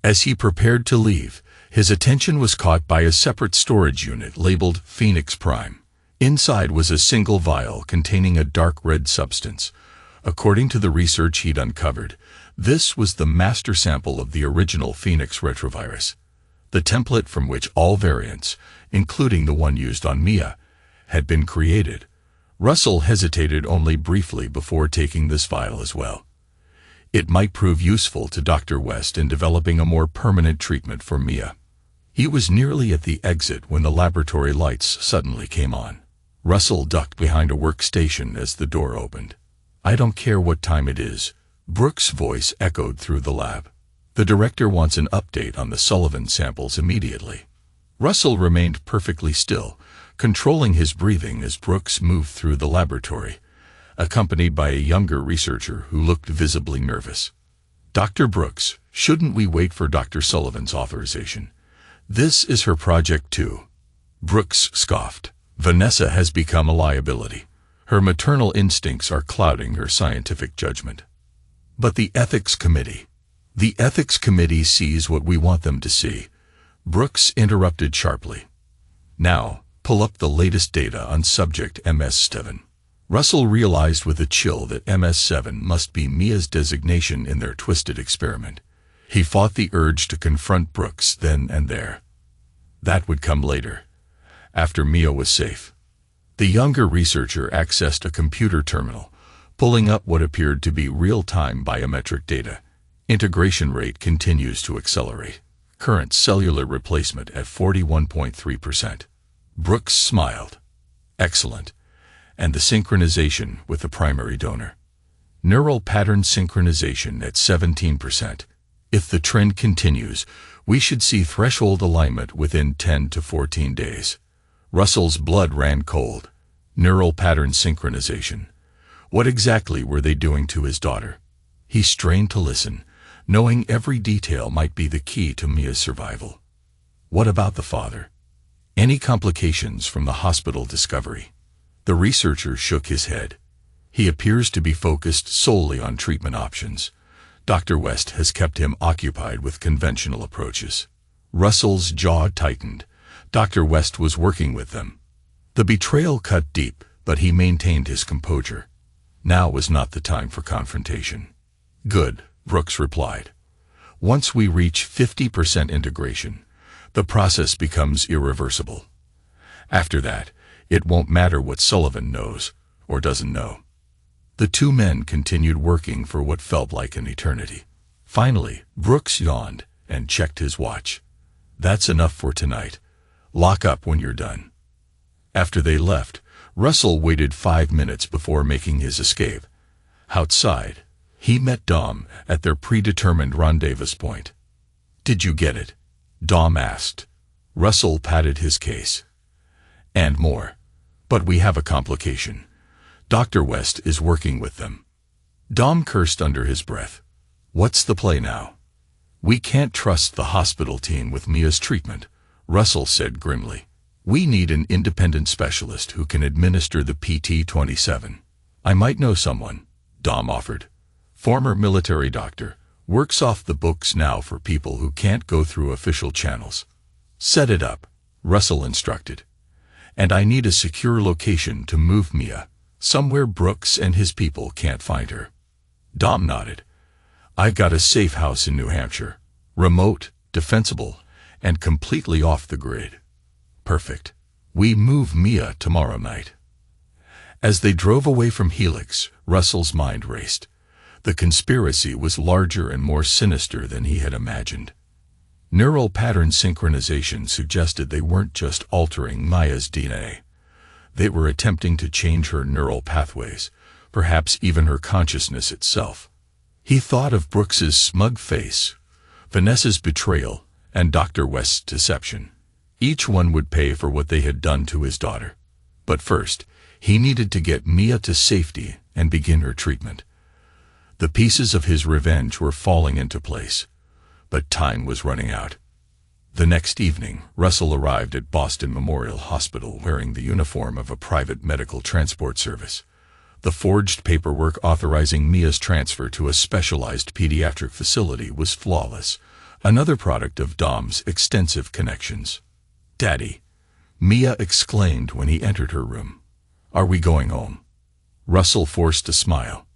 As he prepared to leave, his attention was caught by a separate storage unit labeled Phoenix Prime. Inside was a single vial containing a dark red substance. According to the research he'd uncovered, this was the master sample of the original Phoenix retrovirus, the template from which all variants, including the one used on Mia, had been created. Russell hesitated only briefly before taking this vial as well. It might prove useful to Dr. West in developing a more permanent treatment for Mia. He was nearly at the exit when the laboratory lights suddenly came on. Russell ducked behind a workstation as the door opened. "I don't care what time it is," Brooks' voice echoed through the lab. "The director wants an update on the Sullivan samples immediately." Russell remained perfectly still, controlling his breathing as Brooks moved through the laboratory, accompanied by a younger researcher who looked visibly nervous. "Dr. Brooks, shouldn't we wait for Dr. Sullivan's authorization? This is her project too." Brooks scoffed. "Vanessa has become a liability. Her maternal instincts are clouding her scientific judgment." "But the ethics committee." "The ethics committee sees what we want them to see," Brooks interrupted sharply. "Now, pull up the latest data on subject MS-7. Russell realized with a chill that MS7 must be Mia's designation in their twisted experiment. He fought the urge to confront Brooks then and there. That would come later, after Mia was safe. The younger researcher accessed a computer terminal, pulling up what appeared to be real-time biometric data. Integration rate continues to accelerate. Current cellular replacement at 41.3%. Brooks smiled. Excellent. And the synchronization with the primary donor. Neural pattern synchronization at 17%. If the trend continues, we should see threshold alignment within 10 to 14 days. Russell's blood ran cold. Neural pattern synchronization. What exactly were they doing to his daughter? He strained to listen, knowing every detail might be the key to Mia's survival. What about the father? Any complications from the hospital discovery? The researcher shook his head. He appears to be focused solely on treatment options. Dr. West has kept him occupied with conventional approaches. Russell's jaw tightened. Dr. West was working with them. The betrayal cut deep, but he maintained his composure. Now was not the time for confrontation. Good, Brooks replied. Once we reach 50% integration, the process becomes irreversible. After that, it won't matter what Sullivan knows or doesn't know. The two men continued working for what felt like an eternity. Finally, Brooks yawned and checked his watch. That's enough for tonight. Lock up when you're done. After they left, Russell waited 5 minutes before making his escape. Outside, he met Dom at their predetermined rendezvous point. Did you get it? Dom asked. Russell patted his case. And more. But we have a complication. Dr. West is working with them. Dom cursed under his breath. What's the play now? We can't trust the hospital team with Mia's treatment, Russell said grimly. We need an independent specialist who can administer the PT-27. I might know someone, Dom offered. Former military doctor, works off the books now for people who can't go through official channels. Set it up, Russell instructed. And I need a secure location to move Mia, somewhere Brooks and his people can't find her. Dom nodded. I've got a safe house in New Hampshire. Remote, defensible, and completely off the grid. Perfect. We move Mia tomorrow night. As they drove away from Helix, Russell's mind raced. The conspiracy was larger and more sinister than he had imagined. Neural pattern synchronization suggested they weren't just altering Mia's DNA. They were attempting to change her neural pathways, perhaps even her consciousness itself. He thought of Brooks's smug face, Vanessa's betrayal, and Dr. West's deception. Each one would pay for what they had done to his daughter. But first, he needed to get Mia to safety and begin her treatment. The pieces of his revenge were falling into place, but time was running out. The next evening, Russell arrived at Boston Memorial Hospital wearing the uniform of a private medical transport service. The forged paperwork authorizing Mia's transfer to a specialized pediatric facility was flawless, another product of Dom's extensive connections. Daddy, Mia exclaimed when he entered her room. Are we going home? Russell forced a smile.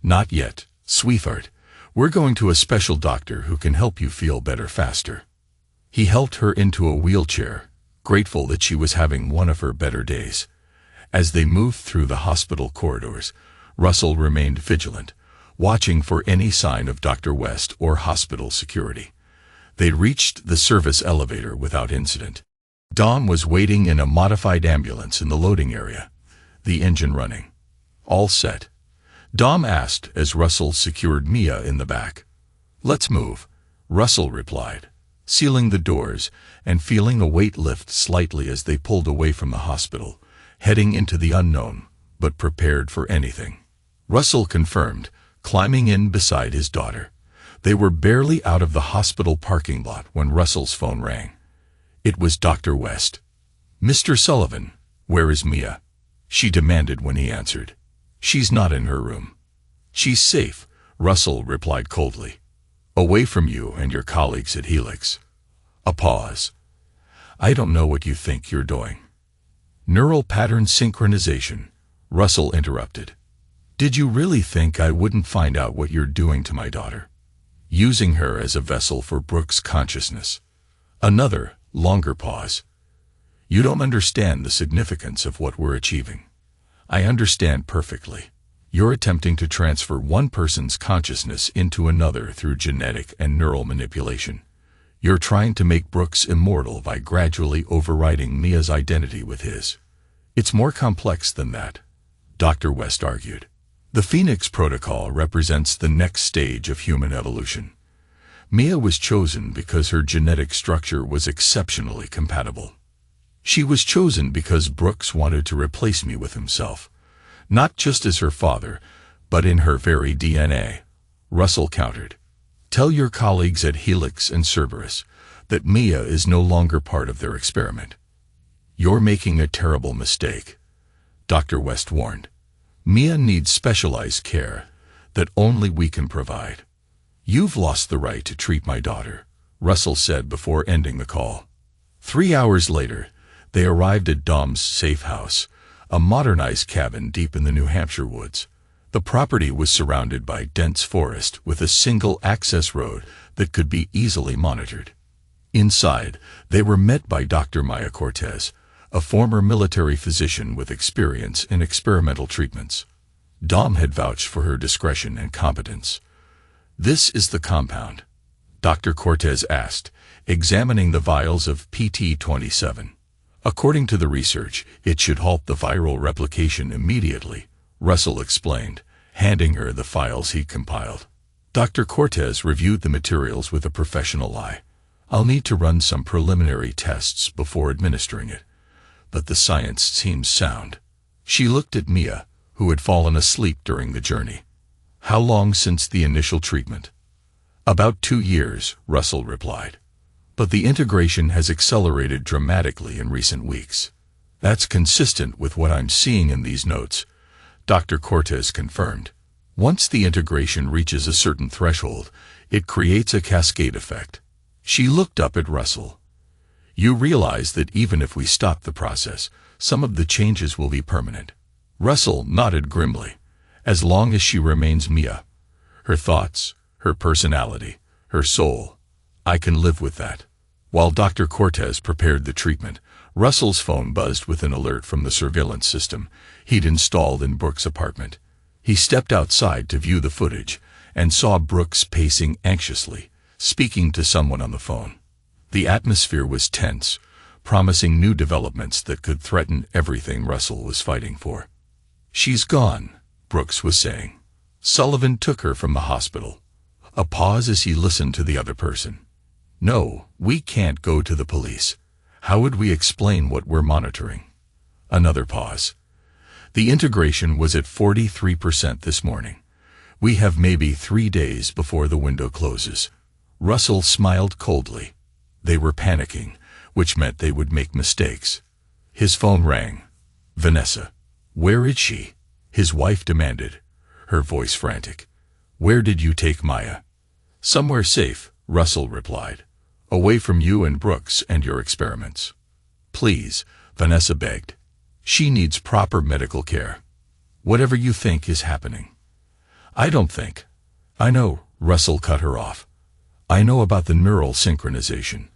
Not yet, sweetheart. We're going to a special doctor who can help you feel better faster. He helped her into a wheelchair, grateful that she was having one of her better days. As they moved through the hospital corridors, Russell remained vigilant, watching for any sign of Dr. West or hospital security. They reached the service elevator without incident. Dom was waiting in a modified ambulance in the loading area, the engine running. All set? Dom asked as Russell secured Mia in the back. Let's move, Russell replied, sealing the doors and feeling a weight lift slightly as they pulled away from the hospital, heading into the unknown, but prepared for anything. Russell confirmed, climbing in beside his daughter. They were barely out of the hospital parking lot when Russell's phone rang. It was Dr. West. Mr. Sullivan, where is Mia? She demanded when he answered. She's not in her room. She's safe, Russell replied coldly. Away from you and your colleagues at Helix. A pause. I don't know what you think you're doing. Neural pattern synchronization, Russell interrupted. Did you really think I wouldn't find out what you're doing to my daughter? Using her as a vessel for Brooke's consciousness. Another, longer pause. You don't understand the significance of what we're achieving. I understand perfectly. You're attempting to transfer one person's consciousness into another through genetic and neural manipulation. You're trying to make Brooks immortal by gradually overriding Mia's identity with his. It's more complex than that, Dr. West argued. The Phoenix Protocol represents the next stage of human evolution. Mia was chosen because her genetic structure was exceptionally compatible. She was chosen because Brooks wanted to replace me with himself, not just as her father, but in her very DNA, Russell countered. Tell your colleagues at Helix and Cerberus that Mia is no longer part of their experiment. You're making a terrible mistake, Dr. West warned. Mia needs specialized care that only we can provide. You've lost the right to treat my daughter, Russell said before ending the call. 3 hours later, they arrived at Dom's safe house, a modernized cabin deep in the New Hampshire woods. The property was surrounded by dense forest with a single access road that could be easily monitored. Inside, they were met by Dr. Maya Cortez, a former military physician with experience in experimental treatments. Dom had vouched for her discretion and competence. This is the compound, Dr. Cortez asked, examining the vials of PT-27. According to the research, it should halt the viral replication immediately, Russell explained, handing her the files he compiled. Dr. Cortez reviewed the materials with a professional eye. I'll need to run some preliminary tests before administering it, but the science seems sound. She looked at Mia, who had fallen asleep during the journey. How long since the initial treatment? About 2 years, Russell replied. But the integration has accelerated dramatically in recent weeks. That's consistent with what I'm seeing in these notes, Dr. Cortez confirmed. Once the integration reaches a certain threshold, it creates a cascade effect. She looked up at Russell. You realize that even if we stop the process, some of the changes will be permanent. Russell nodded grimly. As long as she remains Mia, her thoughts, her personality, her soul, I can live with that. While Dr. Cortez prepared the treatment, Russell's phone buzzed with an alert from the surveillance system he'd installed in Brooks' apartment. He stepped outside to view the footage and saw Brooks pacing anxiously, speaking to someone on the phone. The atmosphere was tense, promising new developments that could threaten everything Russell was fighting for. She's gone, Brooks was saying. Sullivan took her from the hospital. A pause as he listened to the other person. No, we can't go to the police. How would we explain what we're monitoring? Another pause. The integration was at 43% this morning. We have maybe 3 days before the window closes. Russell smiled coldly. They were panicking, which meant they would make mistakes. His phone rang. Vanessa. Where is she? His wife demanded, her voice frantic. Where did you take Maya? Somewhere safe, Russell replied. Away from you and Brooks and your experiments. Please, Vanessa begged. She needs proper medical care. Whatever you think is happening. I don't think. I know, Russell cut her off. I know about the neural synchronization.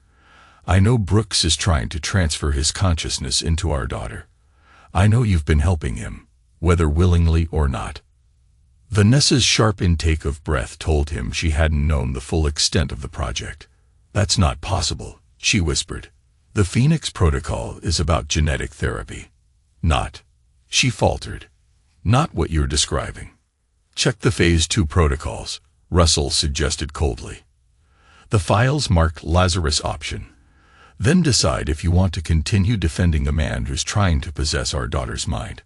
I know Brooks is trying to transfer his consciousness into our daughter. I know you've been helping him, whether willingly or not. Vanessa's sharp intake of breath told him she hadn't known the full extent of the project. That's not possible, she whispered. The Phoenix Protocol is about genetic therapy. Not. She faltered. Not what you're describing. Check the Phase 2 protocols, Russell suggested coldly. The files mark Lazarus option. Then decide if you want to continue defending a man who's trying to possess our daughter's mind.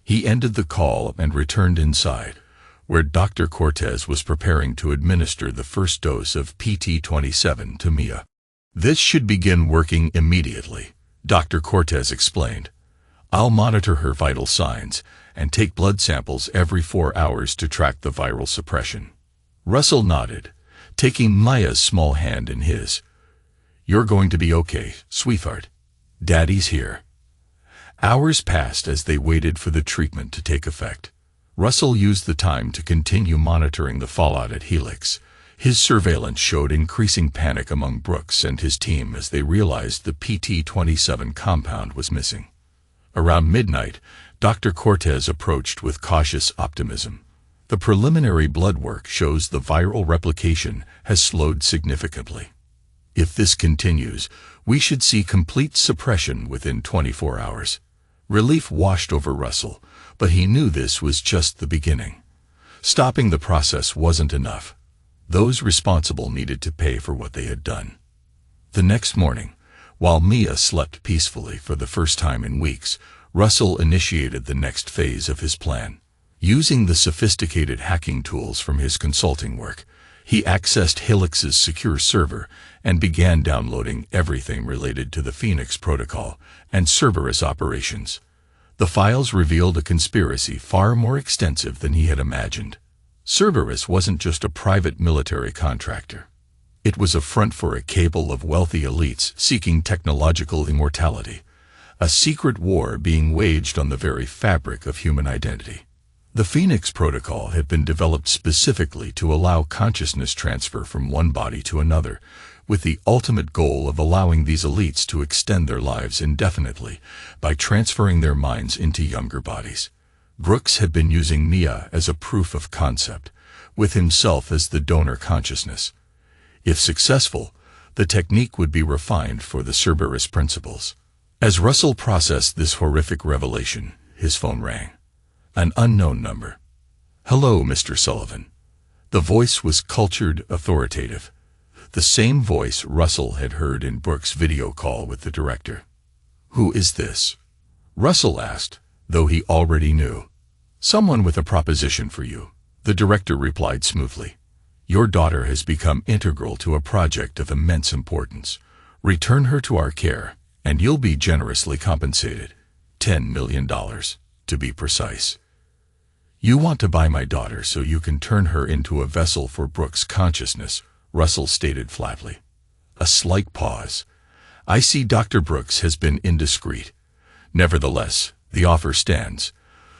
He ended the call and returned inside, where Dr. Cortez was preparing to administer the first dose of PT-27 to Mia. This should begin working immediately, Dr. Cortez explained. I'll monitor her vital signs and take blood samples every 4 hours to track the viral suppression. Russell nodded, taking Maya's small hand in his. You're going to be okay, sweetheart. Daddy's here. Hours passed as they waited for the treatment to take effect. Russell used the time to continue monitoring the fallout at Helix. His surveillance showed increasing panic among Brooks and his team as they realized the PT-27 compound was missing. Around midnight, Dr. Cortez approached with cautious optimism. The preliminary blood work shows the viral replication has slowed significantly. If this continues, we should see complete suppression within 24 hours. Relief washed over Russell, but he knew this was just the beginning. Stopping the process wasn't enough. Those responsible needed to pay for what they had done. The next morning, while Mia slept peacefully for the first time in weeks, Russell initiated the next phase of his plan. Using the sophisticated hacking tools from his consulting work, he accessed Helix's secure server and began downloading everything related to the Phoenix Protocol and Cerberus operations. The files revealed a conspiracy far more extensive than he had imagined. Cerberus wasn't just a private military contractor. It was a front for a cabal of wealthy elites seeking technological immortality, a secret war being waged on the very fabric of human identity. The Phoenix Protocol had been developed specifically to allow consciousness transfer from one body to another, with the ultimate goal of allowing these elites to extend their lives indefinitely by transferring their minds into younger bodies. Brooks had been using Mia as a proof of concept, with himself as the donor consciousness. If successful, the technique would be refined for the Cerberus principles. As Russell processed this horrific revelation, his phone rang. An unknown number. "Hello, Mr. Sullivan." The voice was cultured, authoritative. The same voice Russell had heard in Brooks' video call with the director. "Who is this?" Russell asked, though he already knew. "Someone with a proposition for you," the director replied smoothly. "Your daughter has become integral to a project of immense importance. Return her to our care, and you'll be generously compensated. $10 million, to be precise." "You want to buy my daughter so you can turn her into a vessel for Brooks' consciousness," Russell stated flatly. A slight pause. "I see Dr. Brooks has been indiscreet. Nevertheless, the offer stands.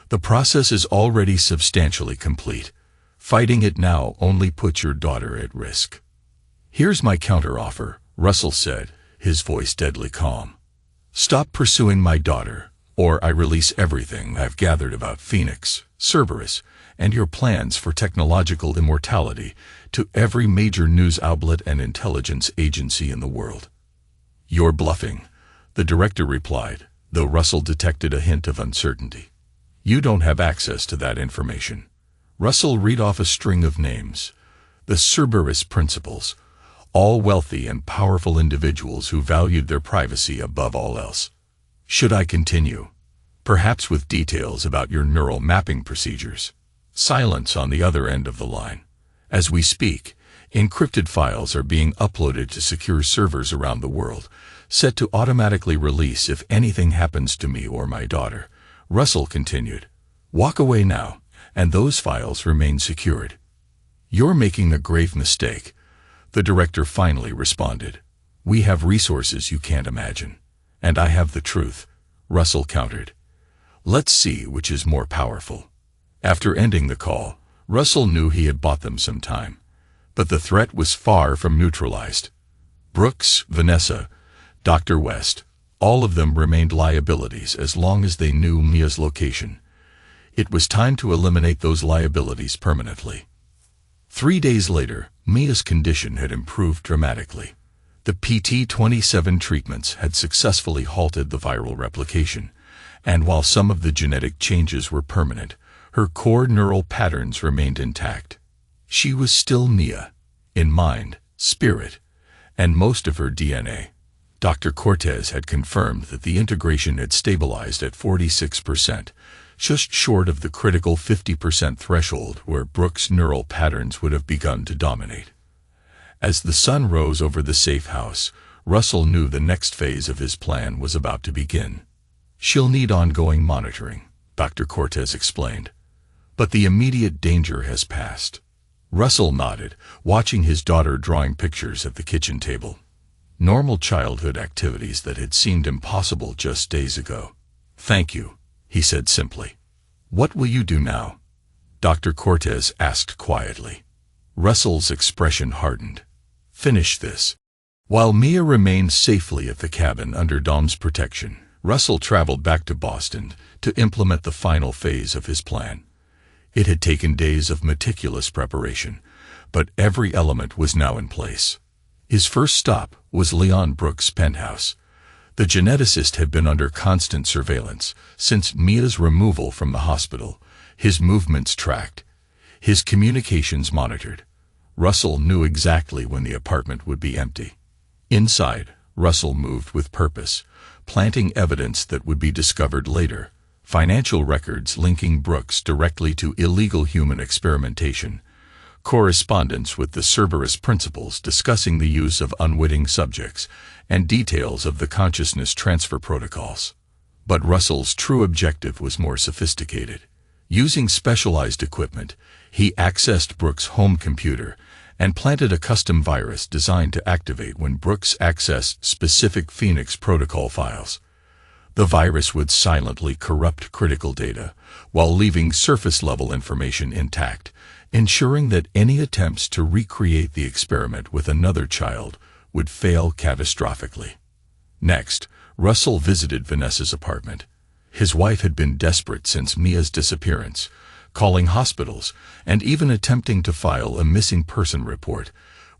The process is already substantially complete. Fighting it now only puts your daughter at risk." "Here's my counteroffer," Russell said, his voice deadly calm. "Stop pursuing my daughter, or I release everything I've gathered about Phoenix, Cerberus, and your plans for technological immortality to every major news outlet and intelligence agency in the world." "You're bluffing," the director replied, though Russell detected a hint of uncertainty. "You don't have access to that information." Russell read off a string of names. The Cerberus principals, all wealthy and powerful individuals who valued their privacy above all else. "Should I continue? Perhaps with details about your neural mapping procedures." Silence on the other end of the line. "As we speak, encrypted files are being uploaded to secure servers around the world, set to automatically release if anything happens to me or my daughter," Russell continued. "Walk away now, and those files remain secured." "You're making a grave mistake," the director finally responded. "We have resources you can't imagine. And I have the truth," Russell countered. "Let's see which is more powerful." After ending the call, Russell knew he had bought them some time. But the threat was far from neutralized. Brooks, Vanessa, Dr. West, all of them remained liabilities as long as they knew Mia's location. It was time to eliminate those liabilities permanently. 3 days later, Mia's condition had improved dramatically. The PT-27 treatments had successfully halted the viral replication, and while some of the genetic changes were permanent, her core neural patterns remained intact. She was still Mia, in mind, spirit, and most of her DNA. Dr. Cortez had confirmed that the integration had stabilized at 46%, just short of the critical 50% threshold where Brooks' neural patterns would have begun to dominate. As the sun rose over the safe house, Russell knew the next phase of his plan was about to begin. "She'll need ongoing monitoring," Dr. Cortez explained. "But the immediate danger has passed." Russell nodded, watching his daughter drawing pictures at the kitchen table. Normal childhood activities that had seemed impossible just days ago. "Thank you," he said simply. "What will you do now?" Dr. Cortez asked quietly. Russell's expression hardened. "Finish this." While Mia remained safely at the cabin under Dom's protection, Russell traveled back to Boston to implement the final phase of his plan. It had taken days of meticulous preparation, but every element was now in place. His first stop was Leon Brooks' penthouse. The geneticist had been under constant surveillance since Mia's removal from the hospital, his movements tracked, his communications monitored. Russell knew exactly when the apartment would be empty. Inside, Russell moved with purpose, planting evidence that would be discovered later, financial records linking Brooks directly to illegal human experimentation, correspondence with the Cerberus principles discussing the use of unwitting subjects, and details of the consciousness transfer protocols. But Russell's true objective was more sophisticated. Using specialized equipment, he accessed Brooks' home computer and planted a custom virus designed to activate when Brooks accessed specific Phoenix protocol files. The virus would silently corrupt critical data while leaving surface-level information intact, ensuring that any attempts to recreate the experiment with another child would fail catastrophically. Next, Russell visited Vanessa's apartment. His wife had been desperate since Mia's disappearance, calling hospitals and even attempting to file a missing person report,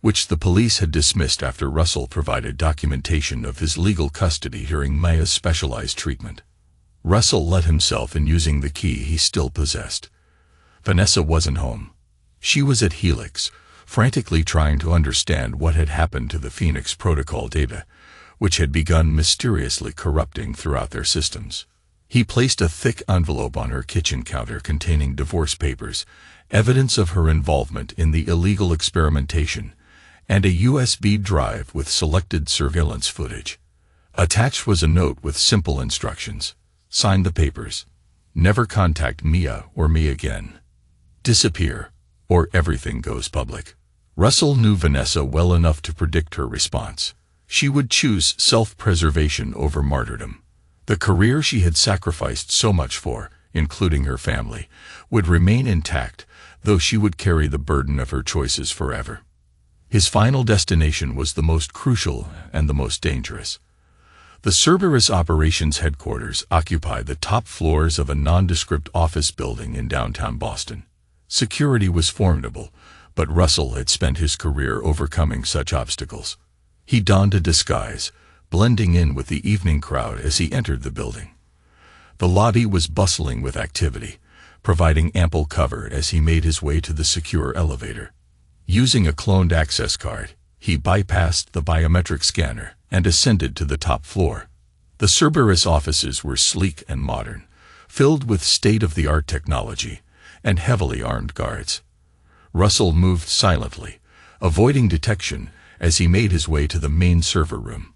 which the police had dismissed after Russell provided documentation of his legal custody during Mia's specialized treatment. Russell let himself in using the key he still possessed. Vanessa wasn't home. She was at Helix, frantically trying to understand what had happened to the Phoenix protocol data, which had begun mysteriously corrupting throughout their systems. He placed a thick envelope on her kitchen counter containing divorce papers, evidence of her involvement in the illegal experimentation, and a USB drive with selected surveillance footage. Attached was a note with simple instructions. Sign the papers. Never contact Mia or me again. Disappear, or everything goes public. Russell knew Vanessa well enough to predict her response. She would choose self-preservation over martyrdom. The career she had sacrificed so much for, including her family, would remain intact, though she would carry the burden of her choices forever. His final destination was the most crucial and the most dangerous. The Cerberus operations headquarters occupied the top floors of a nondescript office building in downtown Boston. Security was formidable, but Russell had spent his career overcoming such obstacles. He donned a disguise, blending in with the evening crowd as he entered the building. The lobby was bustling with activity, providing ample cover as he made his way to the secure elevator. Using a cloned access card, he bypassed the biometric scanner and ascended to the top floor. The Cerberus offices were sleek and modern, filled with state-of-the-art technology and heavily armed guards. Russell moved silently, avoiding detection as he made his way to the main server room.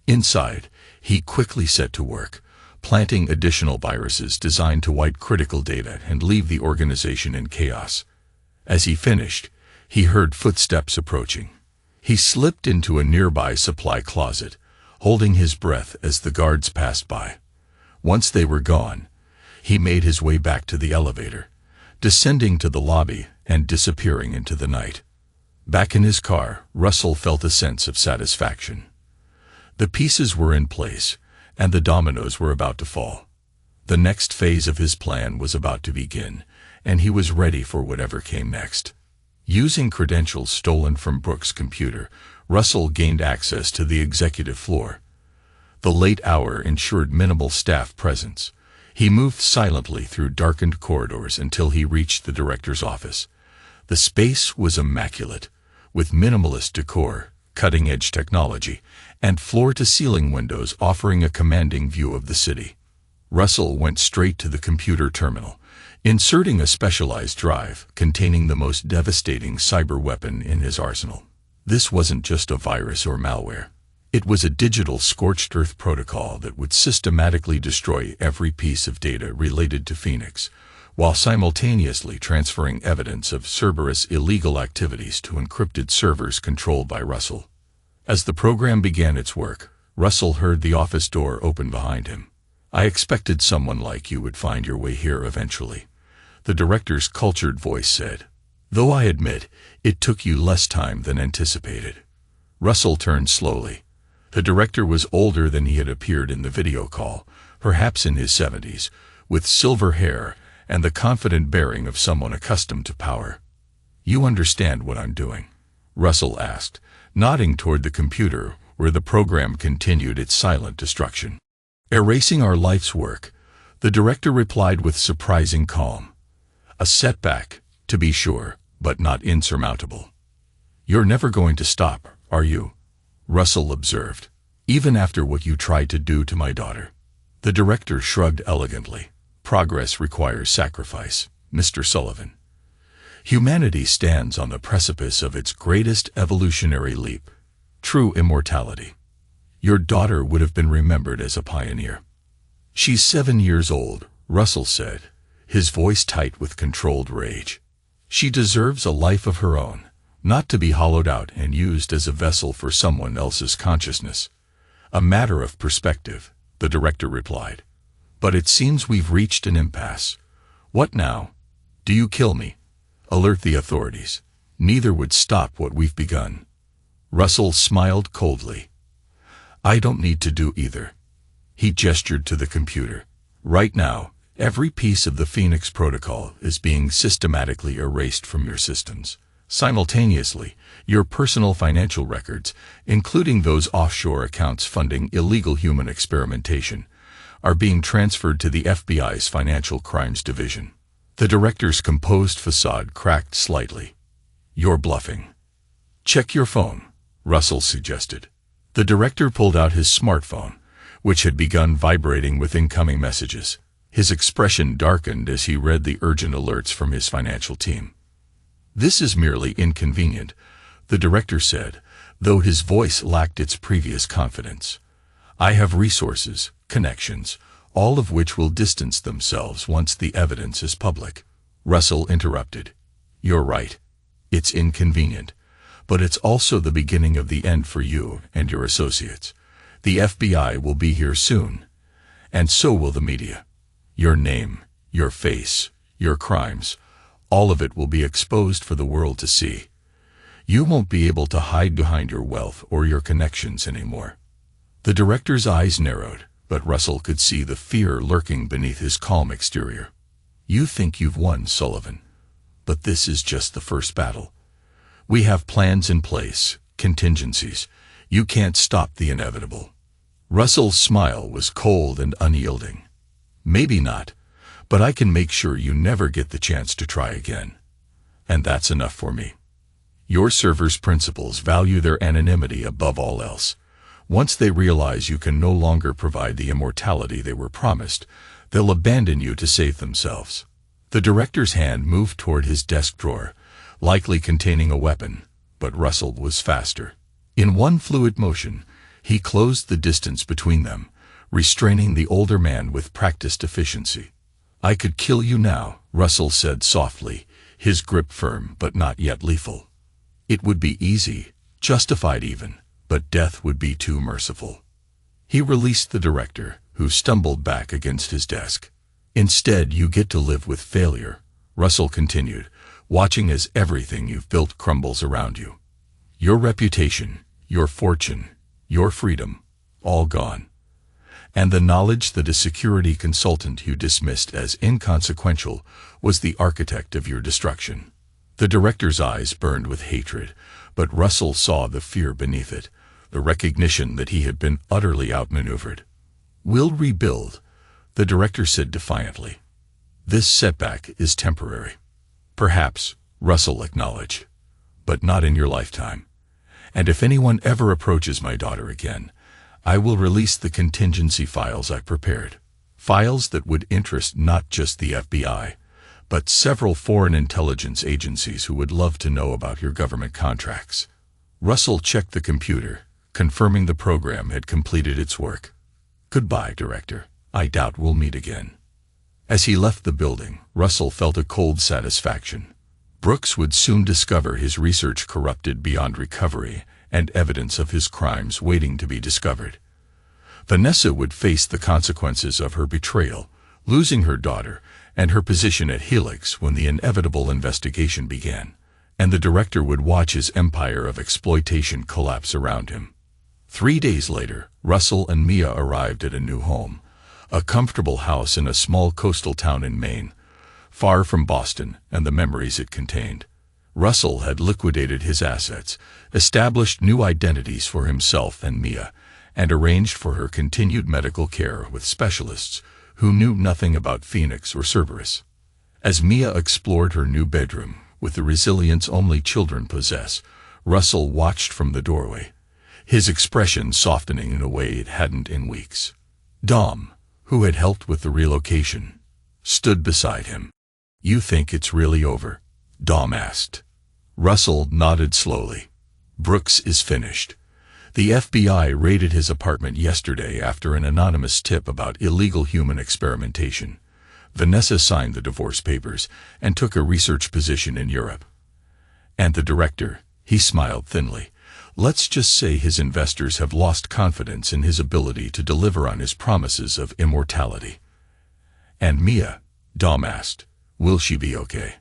Inside, he quickly set to work, planting additional viruses designed to wipe critical data and leave the organization in chaos. As he finished, he heard footsteps approaching. He slipped into a nearby supply closet, holding his breath as the guards passed by. Once they were gone, he made his way back to the elevator, descending to the lobby and disappearing into the night. Back in his car, Russell felt a sense of satisfaction. The pieces were in place, and the dominoes were about to fall. The next phase of his plan was about to begin, and he was ready for whatever came next. Using credentials stolen from Brooks' computer, Russell gained access to the executive floor. The late hour ensured minimal staff presence. He moved silently through darkened corridors until he reached the director's office. The space was immaculate, with minimalist decor, cutting-edge technology, and floor-to-ceiling windows offering a commanding view of the city. Russell went straight to the computer terminal, inserting a specialized drive containing the most devastating cyber weapon in his arsenal. This wasn't just a virus or malware. It was a digital scorched earth protocol that would systematically destroy every piece of data related to Phoenix, while simultaneously transferring evidence of Cerberus illegal activities to encrypted servers controlled by Russell. As the program began its work, Russell heard the office door open behind him. I expected someone like you would find your way here eventually, the director's cultured voice said. Though I admit, it took you less time than anticipated. Russell turned slowly. The director was older than he had appeared in the video call, perhaps in his 70s, with silver hair and the confident bearing of someone accustomed to power. You understand what I'm doing? Russell asked, nodding toward the computer where the program continued its silent destruction. Erasing our life's work, the director replied with surprising calm. A setback, to be sure, but not insurmountable. You're never going to stop, are you? Russell observed. Even after what you tried to do to my daughter. The director shrugged elegantly. Progress requires sacrifice, Mr. Sullivan. Humanity stands on the precipice of its greatest evolutionary leap. True immortality. Your daughter would have been remembered as a pioneer. She's 7 years old, Russell said, his voice tight with controlled rage. She deserves a life of her own, not to be hollowed out and used as a vessel for someone else's consciousness. A matter of perspective, the director replied. But it seems we've reached an impasse. What now? Do you kill me? Alert the authorities. Neither would stop what we've begun. Russell smiled coldly. I don't need to do either. He gestured to the computer. Right now, every piece of the Phoenix Protocol is being systematically erased from your systems. Simultaneously, your personal financial records, including those offshore accounts funding illegal human experimentation, are being transferred to the FBI's Financial Crimes Division. The director's composed facade cracked slightly. You're bluffing. Check your phone, Russell suggested. The director pulled out his smartphone, which had begun vibrating with incoming messages. His expression darkened as he read the urgent alerts from his financial team. This is merely inconvenient, the director said, though his voice lacked its previous confidence. I have resources, connections, all of which will distance themselves once the evidence is public. Russell interrupted. You're right. It's inconvenient, but it's also the beginning of the end for you and your associates. The FBI will be here soon, and so will the media. Your name, your face, your crimes, all of it will be exposed for the world to see. You won't be able to hide behind your wealth or your connections anymore. The director's eyes narrowed, but Russell could see the fear lurking beneath his calm exterior. You think you've won, Sullivan, but this is just the first battle. We have plans in place, contingencies. You can't stop the inevitable. Russell's smile was cold and unyielding. Maybe not, but I can make sure you never get the chance to try again. And that's enough for me. Your server's principals value their anonymity above all else. Once they realize you can no longer provide the immortality they were promised, they'll abandon you to save themselves. The director's hand moved toward his desk drawer, likely containing a weapon, but Russell was faster. In one fluid motion, he closed the distance between them, restraining the older man with practiced efficiency. I could kill you now, Russell said softly, his grip firm but not yet lethal. It would be easy, justified even, but death would be too merciful. He released the director, who stumbled back against his desk. Instead, you get to live with failure, Russell continued, watching as everything you've built crumbles around you. Your reputation, your fortune, your freedom, all gone. And the knowledge that a security consultant you dismissed as inconsequential was the architect of your destruction. The director's eyes burned with hatred, but Russell saw the fear beneath it, the recognition that he had been utterly outmaneuvered. We'll rebuild, the director said defiantly. This setback is temporary. Perhaps, Russell acknowledged, but not in your lifetime. And if anyone ever approaches my daughter again, I will release the contingency files I prepared. Files that would interest not just the FBI, but several foreign intelligence agencies who would love to know about your government contracts. Russell checked the computer, confirming the program had completed its work. Goodbye, Director. I doubt we'll meet again. As he left the building, Russell felt a cold satisfaction. Brooks would soon discover his research corrupted beyond recovery and evidence of his crimes waiting to be discovered. Vanessa would face the consequences of her betrayal, losing her daughter and her position at Helix when the inevitable investigation began, and the director would watch his empire of exploitation collapse around him. 3 days later, Russell and Mia arrived at a new home, a comfortable house in a small coastal town in Maine, far from Boston and the memories it contained. Russell had liquidated his assets, established new identities for himself and Mia, and arranged for her continued medical care with specialists who knew nothing about Phoenix or Cerberus. As Mia explored her new bedroom, with the resilience only children possess, Russell watched from the doorway, his expression softening in a way it hadn't in weeks. Dom, who had helped with the relocation, stood beside him. "You think it's really over?" Dom asked. Russell nodded slowly. "Brooks is finished. The FBI raided his apartment yesterday after an anonymous tip about illegal human experimentation. Vanessa signed the divorce papers and took a research position in Europe. And the director," he smiled thinly, "let's just say his investors have lost confidence in his ability to deliver on his promises of immortality." "And Mia?" Dom asked. "Will she be okay?"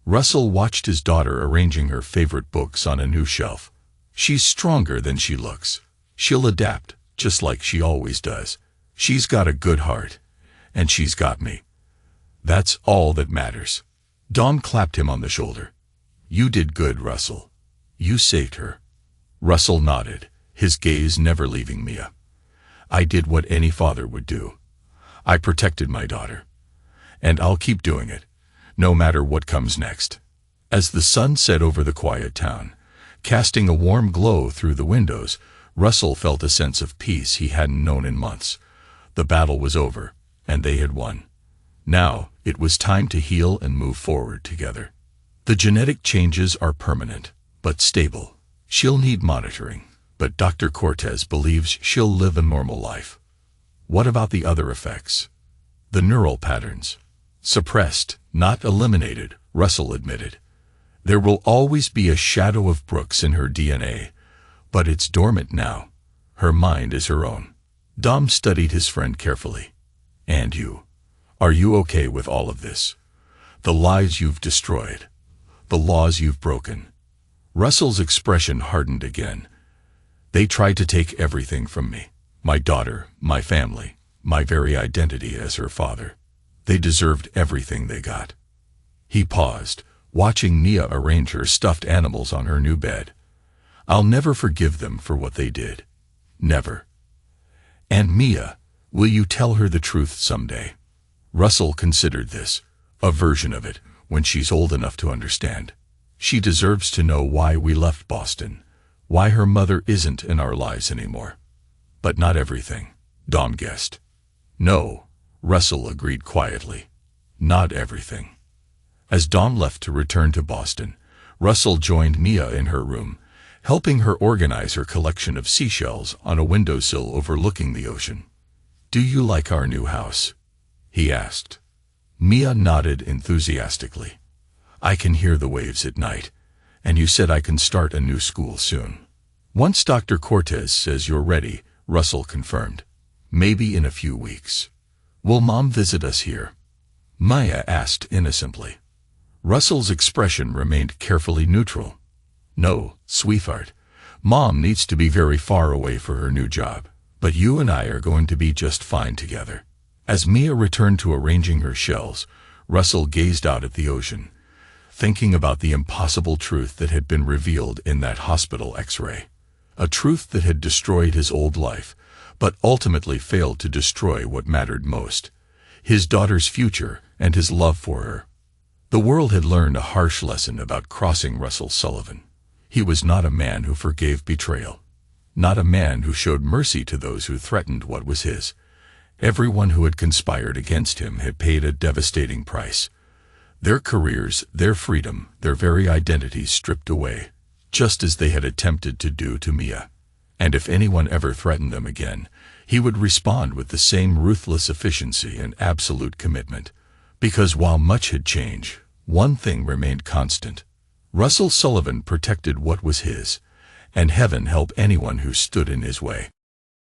Russell watched his daughter arranging her favorite books on a new shelf. "She's stronger than she looks. She'll adapt, just like she always does. She's got a good heart. And she's got me. That's all that matters." Dom clapped him on the shoulder. "You did good, Russell. You saved her." Russell nodded, his gaze never leaving Mia. "I did what any father would do. I protected my daughter. And I'll keep doing it, no matter what comes next." As the sun set over the quiet town, casting a warm glow through the windows, Russell felt a sense of peace he hadn't known in months. The battle was over, and they had won. Now, it was time to heal and move forward together. The genetic changes are permanent, but stable. She'll need monitoring, but Dr. Cortez believes she'll live a normal life. What about the other effects? The neural patterns. Suppressed, not eliminated, Russell admitted. There will always be a shadow of Brooks in her DNA, but it's dormant now. Her mind is her own. Dom studied his friend carefully. "And you? Are you okay with all of this? The lives you've destroyed, the laws you've broken?" Russell's expression hardened again. "They tried to take everything from me. My daughter, my family, my very identity as her father. They deserved everything they got." He paused, watching Mia arrange her stuffed animals on her new bed. "I'll never forgive them for what they did. Never." "And Mia, will you tell her the truth someday?" Russell considered this, a version of it, when she's old enough to understand. She deserves to know why we left Boston, why her mother isn't in our lives anymore. But not everything, Dom guessed. "No," Russell agreed quietly. "Not everything." As Dom left to return to Boston, Russell joined Mia in her room, helping her organize her collection of seashells on a windowsill overlooking the ocean. "Do you like our new house?" he asked. Mia nodded enthusiastically. "I can hear the waves at night, and you said I can start a new school soon." "Once Dr. Cortez says you're ready," Russell confirmed. "Maybe in a few weeks." "Will Mom visit us here?" Mia asked innocently. Russell's expression remained carefully neutral. "No, sweetheart. Mom needs to be very far away for her new job, but you and I are going to be just fine together." As Mia returned to arranging her shells, Russell gazed out at the ocean, thinking about the impossible truth that had been revealed in that hospital X-ray. A truth that had destroyed his old life, but ultimately failed to destroy what mattered most: his daughter's future and his love for her. The world had learned a harsh lesson about crossing Russell Sullivan. He was not a man who forgave betrayal, not a man who showed mercy to those who threatened what was his. Everyone who had conspired against him had paid a devastating price. Their careers, their freedom, their very identities stripped away, just as they had attempted to do to Mia. And if anyone ever threatened them again, he would respond with the same ruthless efficiency and absolute commitment. Because while much had changed, one thing remained constant. Russell Sullivan protected what was his, and heaven help anyone who stood in his way.